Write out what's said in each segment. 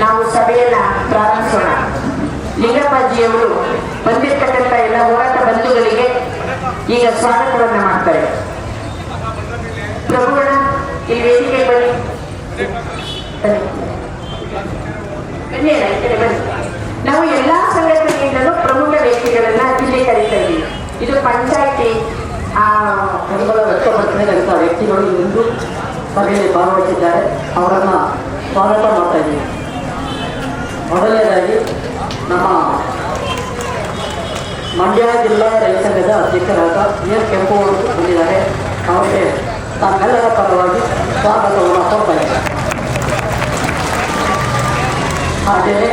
ನಾವು ಸಭೆಯನ್ನ ಪ್ರಾರಂಭಿಸೋಣ. ಲಿಂಗಪ್ಪಾಜಿಯವರು ಬಂದಿರತಕ್ಕಂಥ ಎಲ್ಲ ಹೋರಾಟ ಬಂಧುಗಳಿಗೆ ಈಗ ಸ್ವಾಗತವನ್ನ ಮಾಡ್ತಾರೆ. ಪ್ರಭುಗಳ ಈ ವೇದಿಕೆ ಬನ್ನಿ, ಬನ್ನಿ. ನಾವು ಎಲ್ಲಾ ಸಂಘಟನೆಯಿಂದಲೂ ಪ್ರಮುಖ ವ್ಯಕ್ತಿಗಳನ್ನ ಇಲ್ಲಿ ಕರೀತಾ ಇದ್ದೀವಿ. ಇದು ಪಂಚಾಯಿತಿ ಬೆಂಬಲ ವ್ಯಕ್ತಪಡಿಸಿದಂಥ ವ್ಯಕ್ತಿಗಳು ಇಂದು ಸಭೆಯಲ್ಲಿ ಭಾಗವಹಿಸಿದ್ದಾರೆ. ಅವರನ್ನು ಸ್ವಾಗತ ಮಾಡ್ತಾ ಇದ್ದೀವಿ. ಮೊದಲನೇದಾಗಿ ನಮ್ಮ ಮಂಡ್ಯ ಜಿಲ್ಲಾ ರೈತ ಸಂಘದ ಅಧ್ಯಕ್ಷರಾದ ಎಸ್ ಕೆಂಪು ಅವರು ಬಂದಿದ್ದಾರೆ. ಅವರಿಗೆ ತಮ್ಮೆಲ್ಲರ ಪರವಾಗಿ ಸ್ವಾಗತವನ್ನು ಕೋರ್ತಾ ಇದ್ದಾರೆ. ಹಾಗೆಯೇ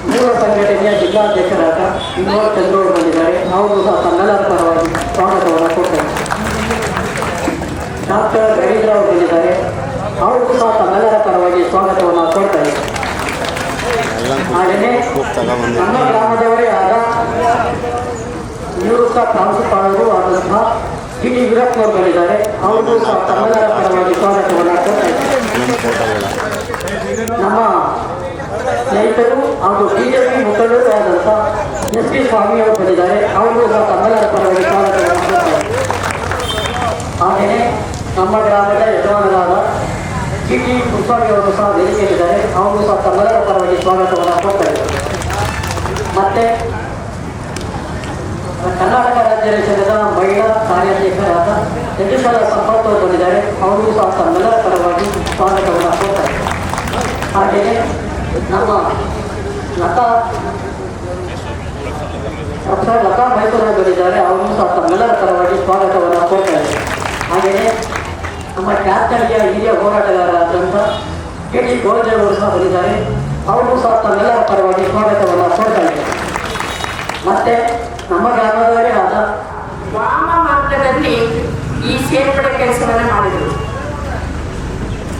ಮೂಲ ಸಂಘಟನೆಯ ಜಿಲ್ಲಾಧ್ಯಕ್ಷರಾದ ವಿನೋದ್ ಚಂದ್ರವರು ಬಂದಿದ್ದಾರೆ. ಅವರು ಸಹ ತಮ್ಮೆಲ್ಲರ ಪರವಾಗಿ ಸ್ವಾಗತವನ್ನು ಕೊಡ್ತಾರೆ. ಡಾಕ್ಟರ್ ರವೀಂದ್ರ ಅವರು ಬಂದಿದ್ದಾರೆ. ಅವರು ಸಹ ತಮ್ಮೆಲ್ಲರ ಪರವಾಗಿ ಸ್ವಾಗತವನ್ನು ಕೊಡ್ತಾರೆ. ಹಾಗೆಯೇ ನಮ್ಮ ಗ್ರಾಮದವರೇ ಆದ ನಿವೃತ್ತ ಪ್ರಾಂಶುಪಾಲರು ಆದಂತಹ ಟಿ ವೀರಪ್ಪನವರು ಬಂದಿದ್ದಾರೆ. ಅವರು ಸಹ ತಮ್ಮೆಲ್ಲರ ಪರವಾಗಿ ಸ್ವಾಗತವನ್ನು ಕೊಡ್ತಾ ಇದ್ದಾರೆ. ನಮ್ಮ ಸ್ನೇಹಿತರು ಹಾಗೂ ಬಿಜೆಪಿ ಮುಖಂಡರು ಆದಂಥ ಎಸ್ ಪಿ ಸ್ವಾಮಿ ಅವರು ಬಂದಿದ್ದಾರೆ. ಅವರು ಸಹ ತಮ್ಮೆಲ್ಲರ ಪರವಾಗಿ ಸ್ವಾಗತವನ್ನು ಕೊಡ್ತಾರೆ. ಹಾಗೆಯೇ ನಮ್ಮ ಗ್ರಾಮದ ಯಜಮಾನರಾದ ಟಿ ಕುಸ್ವಾಮಿ ಅವರು ಸಹ ವೇದಿಕೆಯಲ್ಲಿದ್ದಾರೆ. ಅವರು ಸಹ ತಮ್ಮೆಲ್ಲರ ಪರವಾಗಿ ಸ್ವಾಗತವನ್ನು ಕೊಡ್ತಾರೆ. ಮತ್ತೆ ಕರ್ನಾಟಕ ರಾಜ್ಯ ರೈತ ಮಹಿಳಾ ಕಾರ್ಯಾಧ್ಯಕ್ಷರಾದ ಯಜುಶಾಲ ಸಂಪತ್ ಅವರು ಬಂದಿದ್ದಾರೆ. ಅವರು ಸಹ ತಮ್ಮೆಲ್ಲರ ಪರವಾಗಿ ಸ್ವಾಗತವನ್ನು ಕೊಡ್ತಾರೆ. ಹಾಗೆಯೇ ನಮ್ಮ ಲತಾ ಮೈಸೂರು ಬಂದಿದ್ದಾರೆ. ಅವರು ಸಹ ತಮ್ಮೆಲ್ಲರ ಪರವಾಗಿ ಸ್ವಾಗತವನ್ನು ಕೊಡ್ತಾರೆ. ಹಾಗೆಯೇ ನಮ್ಮ ಕ್ಯಾಪ್ಟನ್ಗೆ ಹಿರಿಯ ಹೋರಾಟಗಾರರಾದಂಥ ಕೆ ಟಿ ಗೋಲ್ಜರ್ ಅವರು ಸಹ ಬಂದಿದ್ದಾರೆ. ಅವರು ಸಹ ತಮ್ಮೆಲ್ಲರ ಪರವಾಗಿ ಸ್ವಾಗತವನ್ನು ಕೊಡ್ತಾ ಇದ್ದಾರೆ. ಮತ್ತೆ ನಮ್ಮ ಗ್ರಾಮದವರೇ ಆದ ವಾಮ ಮಾರ್ಗದಲ್ಲಿ ಈ ಸೇರ್ಪಡೆ ಕೆಲಸವನ್ನು ಮಾಡಿದರು.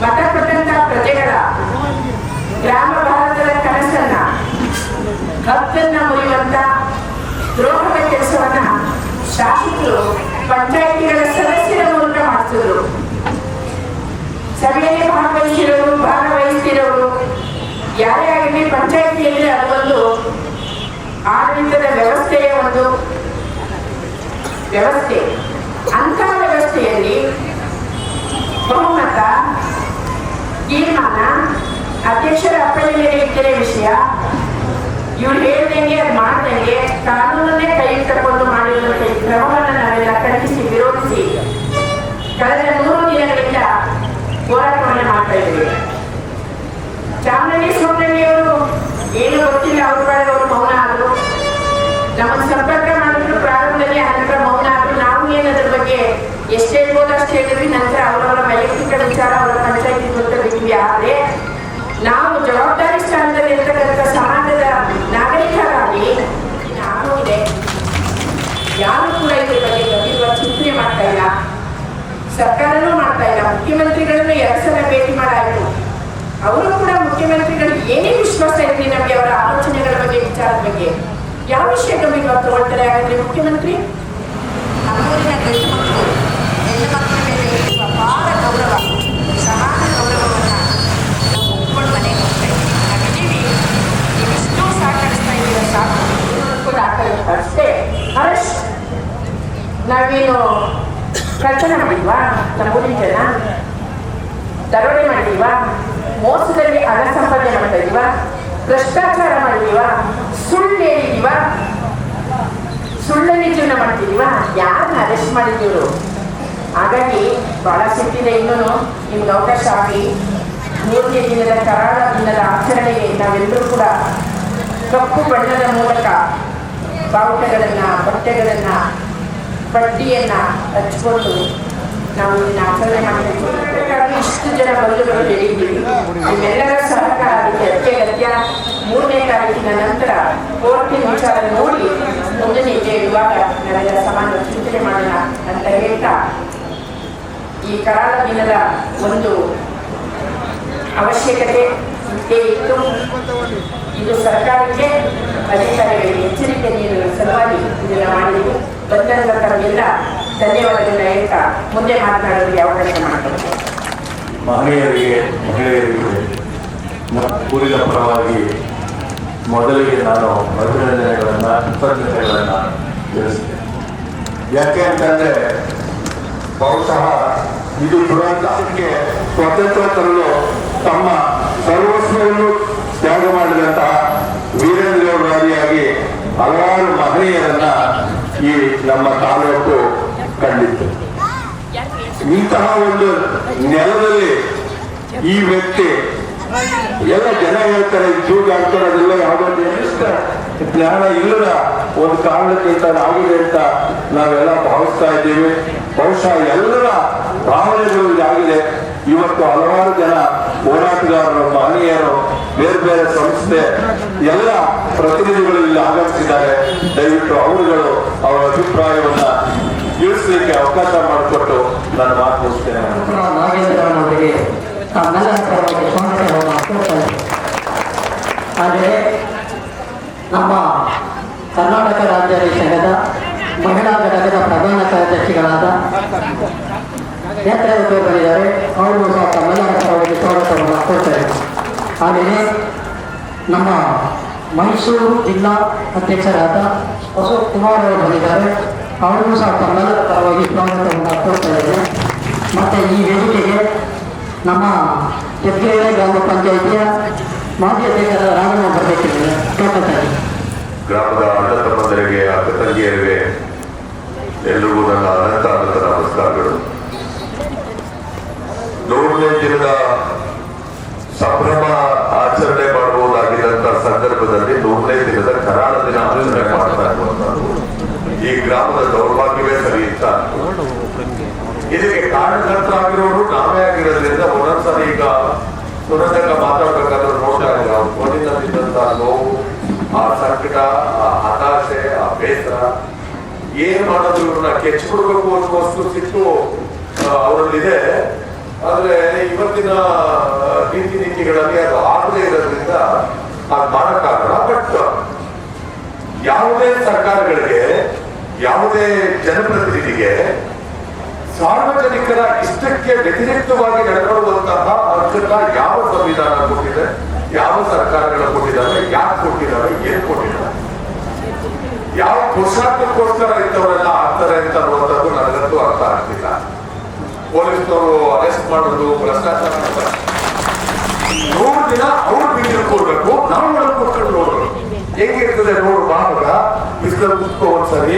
ಮತ ಕೊಟ್ಟಂತಹ ಪ್ರಜೆಗಳ ಗ್ರಾಮ ಭಾರತದ ಕನಸನ್ನ ಹಕ್ಕನ್ನ ಮುರಿಯುವಂತ ದ್ರೋಹದ ಕೆಲಸವನ್ನ ಶಾಸಕರು ಪಂಚಾಯಿತಿಗಳ ಸದಸ್ಯರ ಮೂಲಕ ಮಾಡಿಸಿದ್ರು. ಸಭೆಯಲ್ಲಿ ಭಾಗವಹಿಸಿರೋರು ಯಾರೇ ಆಗಲಿ ಪಂಚಾಯಿತಿಯಲ್ಲಿ ಅದು ಒಂದು ಆಡಳಿತದ ವ್ಯವಸ್ಥೆಯ ಒಂದು ವ್ಯವಸ್ಥೆ. ಅಂತ ವ್ಯವಸ್ಥೆಯಲ್ಲಿ ಬಹುಮತ ತೀರ್ಮಾನ ಅಧ್ಯಕ್ಷರ ಅಪ್ಪಣೆಯಲ್ಲಿ ಇದ್ದರೆ ವಿಷಯ ಇವ್ರು ಹೇಳ್ದಂಗೆ ಅದು ಮಾಡ್ದಂಗೆ ಕಾನೂನನ್ನೇ ಕೈ ತಗೊಂಡು ಮಾಡಿರುವಂತ ಈ ಕ್ರಮವನ್ನು ನಾವೆಲ್ಲ ಖಂಡಿಸಿ ವಿರೋಧಿಸಿ ಕಳೆದ 3 ದಿನಗಳಿಂದ ಹೋರಾಟವನ್ನು ಮಾಡ್ತಾ ಇದ್ದೀವಿ. ಚಾಮನಹಳ್ಳಿ ಸೋಮನಹಳ್ಳಿಯವರು ಏನು ಗೊತ್ತಿಲ್ಲ, ಅವ್ರ ಕಡೆ ಅವರು ಮೌನ ಆದರು. ನಮ್ಮನ್ನು ಸಂಪರ್ಕ ಮಾಡಿದ್ರು ಪ್ರಾರಂಭದಲ್ಲಿ, ಅನಂತರ ಮೌನ ಆದ್ರು. ನಾವು ಏನದ್ರ ಬಗ್ಗೆ ಎಷ್ಟು ಹೇಳ್ಬೋದು ಅಷ್ಟು ಹೇಳಿದ್ವಿ. ನಂತರ ಅವರವರ ವೈಯಕ್ತಿಕ ವಿಚಾರ ಅವರ ಪಂಚಾಯಿತಿ ಗೊತ್ತಿದ್ವಿ. ಆದರೆ ನಾವು ಜವಾಬ್ದಾರಿ ಸ್ಥಾನದಲ್ಲಿ ಇರ್ತಕ್ಕಂಥ ಸಮಾಜದ ನಾಗರಿಕರಾಗಿ ನಾನು ಇದೆ, ಯಾರು ಕೂಡ ಇದ್ರ ಬಗ್ಗೆ ಗಂಭೀರವಾಗಿ ಚಿಂತನೆ ಮಾಡ್ತಾ ಇಲ್ಲ. ಅವರು ಕೂಡ ಮುಖ್ಯಮಂತ್ರಿಗಳಿಗೆ ಏನೇ ವಿಶ್ವಾಸ ಇರಲಿ ನಮಗೆ ಅವರ ಆಲೋಚನೆಗಳ ಬಗ್ಗೆ ವಿಚಾರದ ಬಗ್ಗೆ ಯಾವ ವಿಷಯ ಗಂಭೀರವಾಗಿ ತಗೊಳ್ತಾರೆ ಹಾಗಾದ್ರೆ ಮುಖ್ಯಮಂತ್ರಿ? ನಮ್ಮೂರಿನ ಗಂಡು ಮಕ್ಕಳು ಹೆಣ್ಣು ಮಕ್ಕಳ ಮೇಲೆ ಇರುವ ಅಪಾರ ಗೌರವ, ಸಮಾನ ಗೌರವವನ್ನು ನಾವು ಒಪ್ಕೊಂಡು ಮನೆಗೆ ಹೋಗ್ತಾ ಇದ್ದೀವಿ. ನಾವಿದ್ದೀವಿ, ನೀವಿಷ್ಟೂ ಸಹಕರಿಸ್ತಾ ಇದ್ದೀರ ಸಾಕು. ಕೂಡ ಅಷ್ಟೇ. ಹರ್ಷ್, ನಾವೇನು ಕಳ್ತನ ಮಾಡಿಲ್ವಾ? ನಮ್ಮೂರಿನ ಜನ ದರೋಡೆ ಮಾಡಿಲ್ವಾ? ಮೋಸದಲ್ಲಿ ಹಣ ಸಂಪಾದನೆ ಮಾಡ್ತಾ ಇದೀವಾ? ಭ್ರಷ್ಟಾಚಾರ ಮಾಡಿದೀವಾ? ಸುಳ್ಳು ಹೇಳಿದೀವಾ? ಸುಳ್ಳಲ್ಲಿ ಜೀವನ ಮಾಡ್ತಿದೀವಾ? ಯಾರನ್ನ ಅರೆಸ್ಟ್ ಮಾಡಿದ್ದೀವರು? ಹಾಗಾಗಿ ಬಹಳ ಸಿಟ್ಟಿದೆ. ಇನ್ನೂ ನಿಮ್ಗೆ ಅವಕಾಶ ಆಗಿ 3ನೇ ದಿನದ ಕರಾಳ ದಿನದ ಆಚರಣೆಗೆ ನಾವೆಲ್ಲರೂ ಕೂಡ ಕಪ್ಪು ಬಣ್ಣದ ಮೂಲಕ ಬಾವುಟಗಳನ್ನ, ಬಟ್ಟೆಗಳನ್ನ, ಪಟ್ಟಿಯನ್ನ ಹಚ್ಕೊಂಡು ನಾವು ಇದನ್ನ ಆಚರಣೆ ಮಾಡಬೇಕು. ಇಷ್ಟು ಜನ ಬಂಧುಗಳು ಹೇಳಿದ್ದೀವಿ, ನಿಮ್ಮೆಲ್ಲರ ಸಹಕಾರ ಅದಕ್ಕೆ ಅತ್ಯಗತ್ಯ. 3ನೇ ತಾರೀಕಿನ ನಂತರ ಕೋರ್ಟಿನ ವಿಚಾರ ನೋಡಿ ಮುಂದಿನ ಇವಾಗ ನಾವೆಲ್ಲ ಸಮಾನ ಚಿಂತನೆ ಮಾಡೋಣ ಅಂತ ಹೇಳ್ತಾ, ಈ ಕರಾಳ ದಿನದ ಒಂದು ಅವಶ್ಯಕತೆ ಇದ್ದೇ ಇತ್ತು. ಇದು ಸರ್ಕಾರಕ್ಕೆ, ಅಧಿಕಾರಿಗಳಿಗೆ ಎಚ್ಚರಿಕೆ ನೀಡುವ ಸಲುವಾಗಿ ಇದನ್ನು ಮಾಡಿದ್ದು. ಬಂಧನದ ತರವೆಲ್ಲ ಧನ್ಯವಾದಗಳನ್ನ ಹೇಳ್ತಾ ಮುಂದೆ ಮಾತನಾಡೋರಿಗೆ ಅವಕಾಶ ಮಾಡಿಕೊಡ್ತೀನಿ. ಮಹಿಳೆಯರಿಗೆ ಊರಿನ ಪರವಾಗಿ ಮೊದಲಿಗೆ ನಾನು ಅಭಿನಂದನೆಗಳನ್ನು, ಕೃತಜ್ಞತೆಗಳನ್ನು ತಿಳಿಸ್ತೇನೆ. ಯಾಕೆ ಅಂತಂದರೆ ಬಹುಶಃ ಇದು ದುರಂತಕ್ಕೆ ಸ್ವಾತಂತ್ರ್ಯ ತರಲು ತಮ್ಮ ಸರ್ವಸ್ವವನ್ನು ತ್ಯಾಗ ಮಾಡಿದಂತಹ ವೀರೇಂದ್ರರಾದಿಯಾಗಿ ಹಲವಾರು ಮಹನೀಯರನ್ನ ಈ ನಮ್ಮ ತಾಲೂಕು ಕಂಡಿತ್ತು. ಇಂತಹ ಒಂದು ನೆಲದಲ್ಲಿ ಈ ವ್ಯಕ್ತಿ, ಎಲ್ಲ ಜನ ಹೇಳ್ತಾರೆ ಜೂಗ್ ಆಡ್ಕೊಳ್ಳೋದಿಲ್ಲ, ಯಾವುದೋ ನಿರ್ದಿಷ್ಟ ಜ್ಞಾನ ಇಲ್ಲದ ಒಂದು ಕಾರಣಕ್ಕಿಂತ ಆಗಿದೆ ಅಂತ ನಾವೆಲ್ಲ ಭಾವಿಸ್ತಾ ಇದ್ದೀವಿ. ಬಹುಶಃ ಎಲ್ಲರ ಭಾವನೆಗಳು ಆಗಿದೆ. ಇವತ್ತು ಹಲವಾರು ಜನ ಹೋರಾಟಗಾರರು, ಮಹನೀಯರು, ಬೇರೆ ಬೇರೆ ಸಂಸ್ಥೆ ಎಲ್ಲ ಪ್ರತಿನಿಧಿಗಳು ಇಲ್ಲಿ ಆಗಮಿಸಿದ್ದಾರೆ. ದಯವಿಟ್ಟು ಅವರುಗಳು ಅವರ ಅಭಿಪ್ರಾಯವನ್ನ ತಿಳಿಸಲಿಕ್ಕೆ ಅವಕಾಶ ಮಾಡಿಕೊಟ್ಟು ನಾನು ಮಾತು ಮುಗಿಸ್ತೇನೆ. ನಾಗೇಂದ್ರನವರಿಗೆ ತಮ್ಮೆಲ್ಲರ ಪರವಾಗಿ ಸ್ವಾಗತವನ್ನು ಕೋರ್ತಾರೆ. ಆದರೆ ನಮ್ಮ ಕರ್ನಾಟಕ ರಾಜ್ಯ ರೈತ ಸಂಘದ ಮಹಿಳಾ ಘಟಕದ ಪ್ರಧಾನ ಕಾರ್ಯದರ್ಶಿಗಳಾದ ನೇತೃತ್ವ ಬಂದಿದ್ದಾರೆ. ಅವರು ಸಹ ತಮ್ಮೆಲ್ಲರ ಪರವಾಗಿ ಸ್ವಾಗತವನ್ನು ಕೋರ್ತಾರೆ. ಹಾಗೆಯೇ ನಮ್ಮ ಮೈಸೂರು ಜಿಲ್ಲಾ ಅಧ್ಯಕ್ಷರಾದ ಅಶೋಕ್ ಕುಮಾರ್ ಅವರು ಬಂದಿದ್ದಾರೆ. ಅವರಿಗೂ ಸಹ ತಮ್ಮೆಲ್ಲರ ಪರವಾಗಿ ಸ್ವಾಗತವನ್ನು ಕೋರ್ತಾ ಇದ್ದಾರೆ. ಮತ್ತು ಈ ವೇದಿಕೆಗೆ ನಮ್ಮ ಹೆಗ್ಗೇರಿ ಗ್ರಾಮ ಪಂಚಾಯಿತಿಯ ಮಾಜಿ ಅಧ್ಯಕ್ಷರಾದ ರಾಮಣ್ಣ ಬರಬೇಕಿದೆ. ಕೇಳ್ಕೊತಾರೆ. ಗ್ರಾಮದ ಅಣ್ಣ ತಮ್ಮಂದರಿಗೆ, ಅಕ್ಕ ತಂಗಿಯರಿಗೆ ಎಲ್ರಿಗೂ ನನ್ನ ಅನಂತ ನಮಸ್ಕಾರಗಳು. 100ನೇ ದಿನದ ಸಂಭ್ರಮ ಆಚರಣೆ ಮಾಡಬಹುದಾಗಿದ್ದಂತ ಸಂದರ್ಭದಲ್ಲಿ 100ನೇ ದಿನದ ಕರಾಳ ದಿನ ಆಚರಣೆ ಮಾಡ್ತಾ ಇರುವಂತದ್ದು ಈ ಗ್ರಾಮದ ದೌರ್ಭಾಗ್ಯವೇ ಸರಿ ಅಂತ. ಇದಕ್ಕೆ ಕಾರಣಕರ್ತರಾಗಿರೋರು ನಾವೇ ಆಗಿರೋದ್ರಿಂದ ಒಂದೊಂದ್ಸರಿ ಈಗ ಸುರತಂಗ ಮಾತಾಡ್ಬೇಕಾದ್ರೆ ನೋಡ್ತಾ ಇಲ್ಲ, ಫೋನಿನಲ್ಲಿದ್ದಂತ ನೋವು, ಆ ಸಂಕಟ, ಆ ಹತಾಶೆ, ಆ ಬೇಸರ, ಏನ್ ಮಾಡೋದು ಇವ್ರನ್ನ ಕೆಚ್ಚಿಬಿಡ್ಬೇಕು ಅನ್ನೋಷ್ಟು ಸಿಟ್ಟು ಅವರಲ್ಲಿದೆ. ಆದ್ರೆ ಇವತ್ತಿನ ನೀತಿಗಳಲ್ಲಿ ಅದು ಆಗದೇ ಇರೋದ್ರಿಂದ ಅದು ಮಾಡಕ್ಕಾಗಲ್ಲ. ಬಟ್ ಯಾವುದೇ ಸರ್ಕಾರಗಳಿಗೆ, ಯಾವುದೇ ಜನಪ್ರತಿನಿಧಿಗೆ ಸಾರ್ವಜನಿಕರ ಇಷ್ಟಕ್ಕೆ ವ್ಯತಿರಿಕ್ತವಾಗಿ ನಡ್ಕೊಳ್ಳುವಂತಹ ಅಧಿಕಾರ ಯಾವ ಸಂವಿಧಾನ ಕೊಟ್ಟಿದೆ, ಯಾವ ಸರ್ಕಾರಗಳು ಕೊಟ್ಟಿದ್ದಾರೆ, ಯಾಕೆ ಕೊಟ್ಟಿದ್ದಾರೆ, ಏನ್ ಕೊಟ್ಟಿದ್ದಾರೆ, ಯಾವ ಪುರುಷಾರ್ಥಕ್ಕೋಸ್ಕರ ಇಂಥವರೆಲ್ಲ ಆಗ್ತಾರೆ ಅಂತ ಅನ್ನುವಂಥದ್ದು ನನಗಂತೂ ಅರ್ಥ ಆಗ್ತಿಲ್ಲ. ಪೊಲೀಸ್ನವರು ಅರೆಸ್ಟ್ ಮಾಡೋದು, ಭ್ರಷ್ಟಾಚಾರ 100 ದಿನ ಅವ್ರು ಬೀದಿಗೆ ಕೊಡ್ಬೇಕು, ನಾವು ಒಳಗೆ ಕೊಟ್ಕೊಂಡು ನೋಡೋದು ಹೆಂಗಿರ್ತದೆ ನೋಡು. ಭಾಗ ಬಿಸಿಲು ಕೂತ್ಕೋ ಒಂದ್ಸರಿ,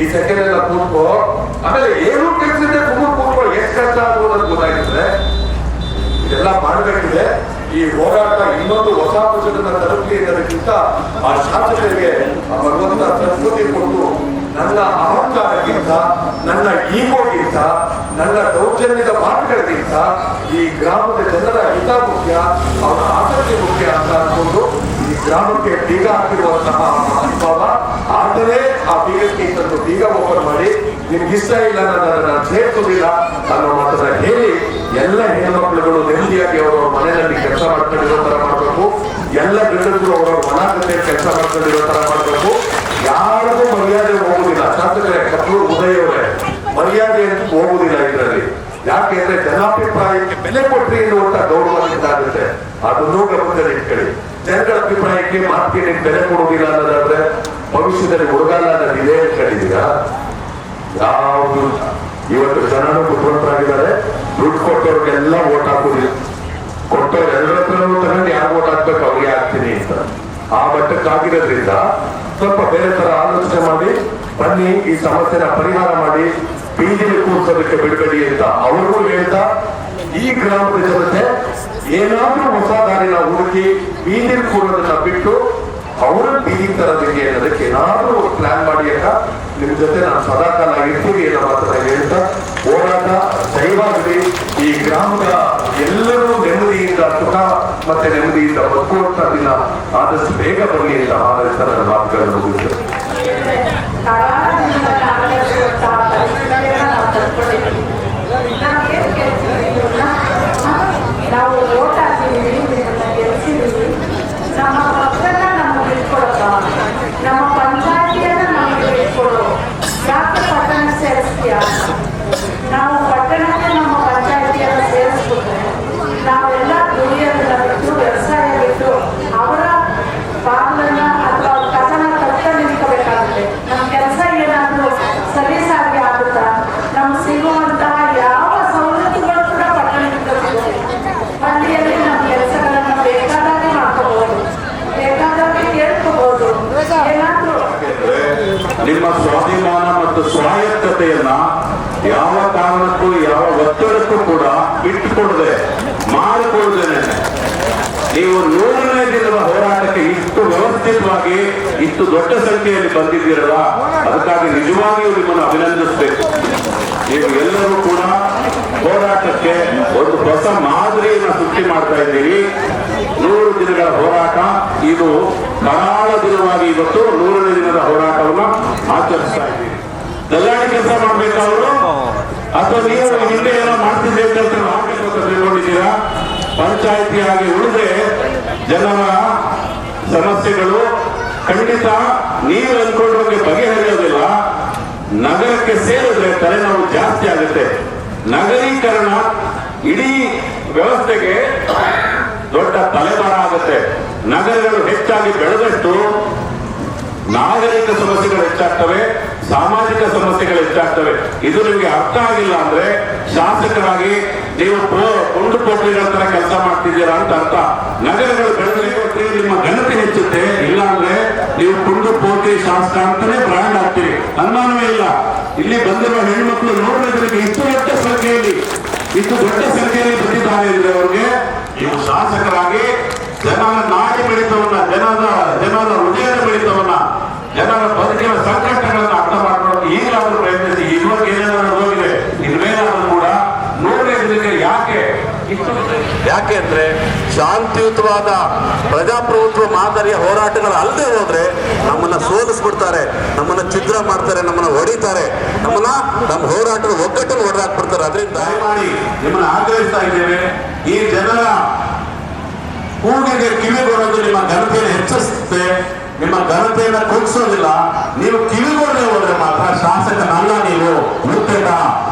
ಈ ಸೆಕೆಂಡ್ ಎಲ್ಲ ಕೂತ್ಕೋ, ಆಮೇಲೆ ಏನು ಕೆಲಸದಿಂದ ಕೂತ್ಕೊ, ಎಷ್ಟು ಕಷ್ಟ ಆಗುವುದು ಗೊತ್ತಾಗಿರ್ತದೆ. ಇದೆಲ್ಲ ಮಾಡಬೇಕಿದೆ. ಈ ಹೋರಾಟ ಇನ್ನೊಂದು ಹೊಸ ಪಕ್ಷದ ತಲುಪಲಿ ಅನ್ನೋದಕ್ಕಿಂತ ಆ ಶಾಸಕರಿಗೆ ಭಗವಂತ ಸಂಸ್ಕೃತಿ ಕೊಟ್ಟು ನನ್ನ ಅಹಂಕಾರಕ್ಕಿಂತ, ನನ್ನ ಈಗೋಗಿಂತ, ನನ್ನ ದೌರ್ಜನ್ಯದ ಮಾತುಗಳಿಗಿಂತ ಈ ಗ್ರಾಮದ ಜನರ ಹಿತ ಮುಖ್ಯ, ಅವರ ಆಸಕ್ತಿ ಮುಖ್ಯ ಅಂತ ಅನ್ಕೊಂಡು ಈ ಗ್ರಾಮಕ್ಕೆ ಬೀಗ ಹಾಕಿರುವಂತಹ ಮಹಾನುಭಾವ. ಆದರೆ ಆ ಬೀಗಕ್ಕೆ ತಂದು ಬೀಗ ಓಪನ್ ಮಾಡಿ ನಿಮ್ಗೆ ಇಷ್ಟ ಇಲ್ಲ ಅನ್ನೋದನ್ನ ನಾನು ಸೇರಿಸೋದಿಲ್ಲ ಅನ್ನೋ ಮಾತನ್ನ ಹೇಳಿ ಎಲ್ಲ ಹೆಣ್ಮಕ್ಳುಗಳು ನೆಮ್ಮದಿಯಾಗಿ ಅವರವ್ರ ಮನೆಯಲ್ಲಿ ಕೆಲಸ ಮಾಡ್ಕೊಂಡಿರೋ ತರ ಮಾಡ್ಬೇಕು. ಎಲ್ಲ ಗಂಡಸರು ಅವರವ್ರ ಮನಾಗತೆ ಕೆಲಸ ಮಾಡ್ಕೊಂಡಿರೋ ತರ ಮಾಡ್ಬೇಕು. ಯಾರಿಗೂ ಮರ್ಯಾದೆ ಹೋಗುದಿಲ್ಲ. ಶಾಸಕರೇ, ಕತ್ತೂರು ಉದಯ ಅವರೇ, ಮರ್ಯಾದೆ ಅಂತ ಹೋಗುದಿಲ್ಲ ಇದರಲ್ಲಿ. ಯಾಕೆ ಅಂದ್ರೆ ಜನಾಭಿಪ್ರಾಯಕ್ಕೆ ಬೆಲೆ ಕೊಟ್ರಿ ಎನ್ನುವಂತ ಗೌರವದಿಂದಾಗುತ್ತೆ. ಅದನ್ನೂ ಗಮನದಲ್ಲಿ ಇಟ್ಕೊಳ್ಳಿ. ಜನಗಳ ಅಭಿಪ್ರಾಯಕ್ಕೆ ಮಾತಿಗೆ ಬೆಲೆ ಕೊಡುವುದಿಲ್ಲ ಅನ್ನೋದಾದ್ರೆ ಭವಿಷ್ಯದಲ್ಲಿ ಹುಡುಗಾಲ ಅನ್ನೋದು ಇದೆ ಅನ್ಕೊಂಡಿದ್ದೀರಾ? ಯಾವುದು ಇವತ್ತು ಜನರು ಬುದ್ಧಿವಂತರಾಗಿದ್ದಾರೆ. ದುಡ್ಡು ಕೊಟ್ಟವ್ರಿಗೆಲ್ಲ ಓಟ್ ಹಾಕುದಿಲ್ಲ. ಕೊಟ್ಟವ್ರು ಎಲ್ಲರ ಹತ್ರನೂ ತಗೊಂಡು ಯಾರು ಓಟ್ ಹಾಕ್ಬೇಕು ಅವ್ರಿಗೆ ಹಾಕ್ತೀನಿ ಅಂತ ಆ ಮಟ್ಟಕ್ಕಾಗಿರೋದ್ರಿಂದ ಸ್ವಲ್ಪ ಬೇರೆ ತರ ಆಲೋಚನೆ ಮಾಡಿ ಬನ್ನಿ, ಈ ಸಮಸ್ಯೆನ ಪರಿಹಾರ ಮಾಡಿ, ಬೀದಿಗೆ ಕೂರ್ಸೋದಕ್ಕೆ ಬಿಡಬೇಡಿ ಅಂತ ಅವ್ರಿಗೂ ಹೇಳ್ತಾ, ಈ ಗ್ರಾಮದ ಜನತೆ ಏನಾದ್ರೂ ಹೊಸ ದಾರಿನ ಹುಡುಕಿ ಬೀದಿಗೆ ಕೂರೋದನ್ನ ಬಿಟ್ಟು ಅವರು ಬೀದಿ ತರೋದಕ್ಕೆ ಅನ್ನೋದಕ್ಕೆ ಏನಾದ್ರೂ ಪ್ಲಾನ್ ಮಾಡಿ ಅಕ್ಕ ನಿಮ್ ಜೊತೆ ನಾನು ಸದಾಕಾಲ ಇರ್ತೀವಿ ಅನ್ನೋ ಮಾತನ್ನ ಹೇಳ್ತಾ ಹೋರಾಟ ಜಯವಾಗಲಿ. ಈ ಗ್ರಾಮದ ಎಲ್ಲರೂ ನೆಮ್ಮದಿಯಿಂದ ಸುಖ ಮತ್ತೆ ನೆಮ್ಮದಿಯಿಂದ ಬದುಕುವಂತ ದಿನ ಆದಷ್ಟು ಬೇಗ ಬರಲಿ ಅಂತ ಆದಷ್ಟು ನನ್ನ ಮಾತುಗಳನ್ನು ಮುಗಿಸ್ತೇನೆ. ನಾವು ಓಟ್ ಹಾಕಿದ್ದೀವಿ, ನಿಮ್ಮನ್ನ ಗೆಲ್ಸಿದ್ದೀವಿ. ನಮ್ಮ ಪಕ್ಷನ ನಮಗೆ ಬಿಟ್ಕೊಡಪ್ಪ, ನಮ್ಮ ಪಂಚಾಯತಿಯನ್ನ ನಮಗೆ ಬಿಟ್ಕೊಡು. ಯಾಕೆ ಪಟ್ಟಣ ಸೇರಿಸ್ತೀಯ? ನಾವು ಪಟ್ಟಣಕ್ಕೆ ನಮ್ಮ ಪಂಚಾಯತಿಯನ್ನು ಸೇರಿಸ್ಬಿಟ್ರೆ ನಾವೆಲ್ಲ ದುಡಿಯೋದನ್ನ ಬಿಟ್ಟು ವ್ಯವಸಾಯ ಬಿಟ್ಟು ಅವರ ಬಾಗಿಲನ್ನ ಅಥವಾ ಅವ್ರ ಕಸನ ಕಷ್ಟ ನಿಂತ್ಕೋಬೇಕಾಗುತ್ತೆ. ನಮ್ಮ ಕೆಲಸ ಏನಾದರೂ ಸಲೀಸಾಗಿ ಆಗುತ್ತಾ? ನಮ್ಗೆ ಸಿಗುವಂತಹ ಯಾವ ಸವಲತ್ತುಗಳು ಕೂಡ ಪಟ್ಟಣದಿಂದ ಸಿಗುತ್ತೆ. ಹಳ್ಳಿಯಲ್ಲಿ ನಮ್ಮ ಕೆಲಸಗಳನ್ನ ಬೇಕಾದಾಗೆ ಮಾಡ್ಕೋಬಹುದು, ಬೇಕಾದಾಗೆ ಕೇಳ್ಕೋಬಹುದು. ಏನಾದ್ರೂ ನಿಮ್ಮ ಸ್ವಾಭಿಮಾನ ಮತ್ತು ಸ್ವಾಯತ್ತತೆಯನ್ನ ಯಾವ ಕಾರಣಕ್ಕೂ ಯಾವ ಒತ್ತಡಕ್ಕೂ ಕೂಡ ಬಿಟ್ಟುಕೊಡದೆ ಮಾಡಿಕೊಳ್ಳದೇನೆ ನೀವು 100ನೇ ದಿನದ ಹೋರಾಟಕ್ಕೆ ಇಷ್ಟು ವ್ಯವಸ್ಥಿತವಾಗಿ ಇಷ್ಟು ದೊಡ್ಡ ಸಂಖ್ಯೆಯಲ್ಲಿ ಬಂದಿದ್ದೀರಲ್ಲ, ಅದಕ್ಕಾಗಿ ನಿಜವಾಗಿಯೂ ನಿಮ್ಮನ್ನು ಅಭಿನಂದಿಸಬೇಕು. ನೀವು ಎಲ್ಲರೂ ಕೂಡ ಹೋರಾಟಕ್ಕೆ ಒಂದು ಹೊಸ ಮಾದರಿಯನ್ನು ಸೃಷ್ಟಿ ಮಾಡ್ತಾ ಇದ್ದೀರಿ. 100 ದಿನಗಳ ಹೋರಾಟ ಇದು ಕರಾಳ ದಿನವಾಗಿ ಇವತ್ತು 100ನೇ ದಿನದ ಹೋರಾಟವನ್ನು ಆಚರಿಸ್ತಾ ಇದ್ದೀವಿ. ದಲ್ಲಾಳಿ ಕೆಲಸ ಮಾಡ್ಬೇಕಾದ್ರು ಅಥವಾ ನೀವು ಹಿಂದೆ ಏನೋ ಮಾಡ್ತಿದ್ದೆ ಕೆಲಸ ಮಾಡಬೇಕು ಅಂತ ತಿಳ್ಕೊಂಡಿದ್ದೀರಾ? ಪಂಚಾಯಿತಿಯಾಗಿ ಉಳಿದ್ರೆ ಜನರ ಸಮಸ್ಯೆಗಳು ಖಂಡಿತ ನೀವು ಅನ್ಕೊಂಡ್ರೆ ಬಗೆಹರಿಯೋದಿಲ್ಲ. ನಗರಕ್ಕೆ ಸೇರಿದ್ರೆ ತಲೆನೋವು ಜಾಸ್ತಿ ಆಗುತ್ತೆ. ನಗರೀಕರಣ ಇಡೀ ವ್ಯವಸ್ಥೆಗೆ ದೊಡ್ಡ ತಲೆಬಾರ ಆಗುತ್ತೆ. ನಗರಗಳು ಹೆಚ್ಚಾಗಿ ಬೆಳೆದಷ್ಟು ನಾಗರಿಕ ಸಮಸ್ಯೆಗಳು ಹೆಚ್ಚಾಗ್ತವೆ, ಸಾಮಾಜಿಕ ಸಮಸ್ಯೆಗಳು ಹೆಚ್ಚಾಗ್ತವೆ. ಇದು ನಿಮಗೆ ಅರ್ಥ ಆಗಿಲ್ಲ ಅಂದ್ರೆ ಶಾಸಕರಾಗಿ ನೀವು ಕೊಂಡು ಪೋಟ್ರಿಗಳ ತರ ಕೆಲಸ ಮಾಡ್ತಿದ್ದೀರಾ ಅಂತ ಅರ್ಥ. ನಗರಗಳು ಬೆಳೆದ್ರೆ ನಿಮ್ಮ ಘನತೆ ಹೆಚ್ಚುತ್ತೆ, ಇಲ್ಲ ಅಂದ್ರೆ ನೀವು ಕುಂಡು ಪೋಟ್ರಿ ಶಾಸಕ ಅಂತಾನೆ ಬ್ರ್ಯಾಂಡ್ ಆಗ್ತೀರಿ, ಅನುಮಾನವೇ ಇಲ್ಲ. ಇಲ್ಲಿ ಬಂದಿರುವ ಹೆಣ್ಮಕ್ಳು ನೋಡೋದ್ರಿಗೆ ಇಷ್ಟು ದೊಡ್ಡ ಸಂಖ್ಯೆಯಲ್ಲಿ ಬಂದಿದ್ದಾರೆ ಅಂದ್ರೆ ಅವ್ರಿಗೆ ನೀವು ಶಾಸಕರಾಗಿ ಜನರ ನಾಡಿ ಮಿಡಿತವನ್ನ, ಜನರ ಹೃದಯದ ಮಿಡಿತವನ್ನ, ಜನರ ಬದುಕಿನ ಸಂಕಷ್ಟಗಳನ್ನು ಅರ್ಥ ಮಾಡ್ಕೊಂಡು ಈಗಲಾದ್ರೂ ಪ್ರಯತ್ನಿಸಿ. ಇವಾಗ ಏನೇನಾದ್ರೂ ಹೋಗಿದೆ, ಇನ್ಮೇಲಾದ್ರೂ ಕೂಡ 100ನೇ ದಿನಕ್ಕೆ ಯಾಕೆ ಅಂದ್ರೆ ಶಾಂತಿಯುತವಾದ ಪ್ರಜಾಪ್ರಭುತ್ವ ಮಾದರಿಯ ಹೋರಾಟಗಳು ಅಲ್ಲದೆ ಹೋದ್ರೆ ನಮ್ಮನ್ನ ಸೋಲಿಸ್ಬಿಡ್ತಾರೆ, ನಮ್ಮನ್ನ ಛಿದ್ರ ಮಾಡ್ತಾರೆ, ನಮ್ಮನ್ನ ಹೊಡಿತಾರೆ, ನಮ್ಮ ಹೋರಾಟದ ಒಗ್ಗಟ್ಟನ್ನು ಹೊಡೆದಾಕ್ಬಿಡ್ತಾರೆ. ಅದರಿಂದ ದಯಮಾಡಿ ನಿಮ್ಮನ್ನ ಆಗ್ರಹಿಸ್ತಾ ಇದ್ದೇವೆ, ಈ ಜನರ ಕೂಗಿಗೆ ಕಿವಿಗೊಡೋದು ನಿಮ್ಮ ಘನತೆಯನ್ನು ಹೆಚ್ಚಿಸುತ್ತೆ, ನಿಮ್ಮ ಘನತೆಯನ್ನು ಕುಗ್ಸೋದಿಲ್ಲ. ನೀವು ಕಿವಿಗೊಡದೆ ಹೋದ್ರೆ ಮಾತ್ರ ಶಾಸಕನಲ್ಲ, ನೀವು ಮುತ್ತೇಟ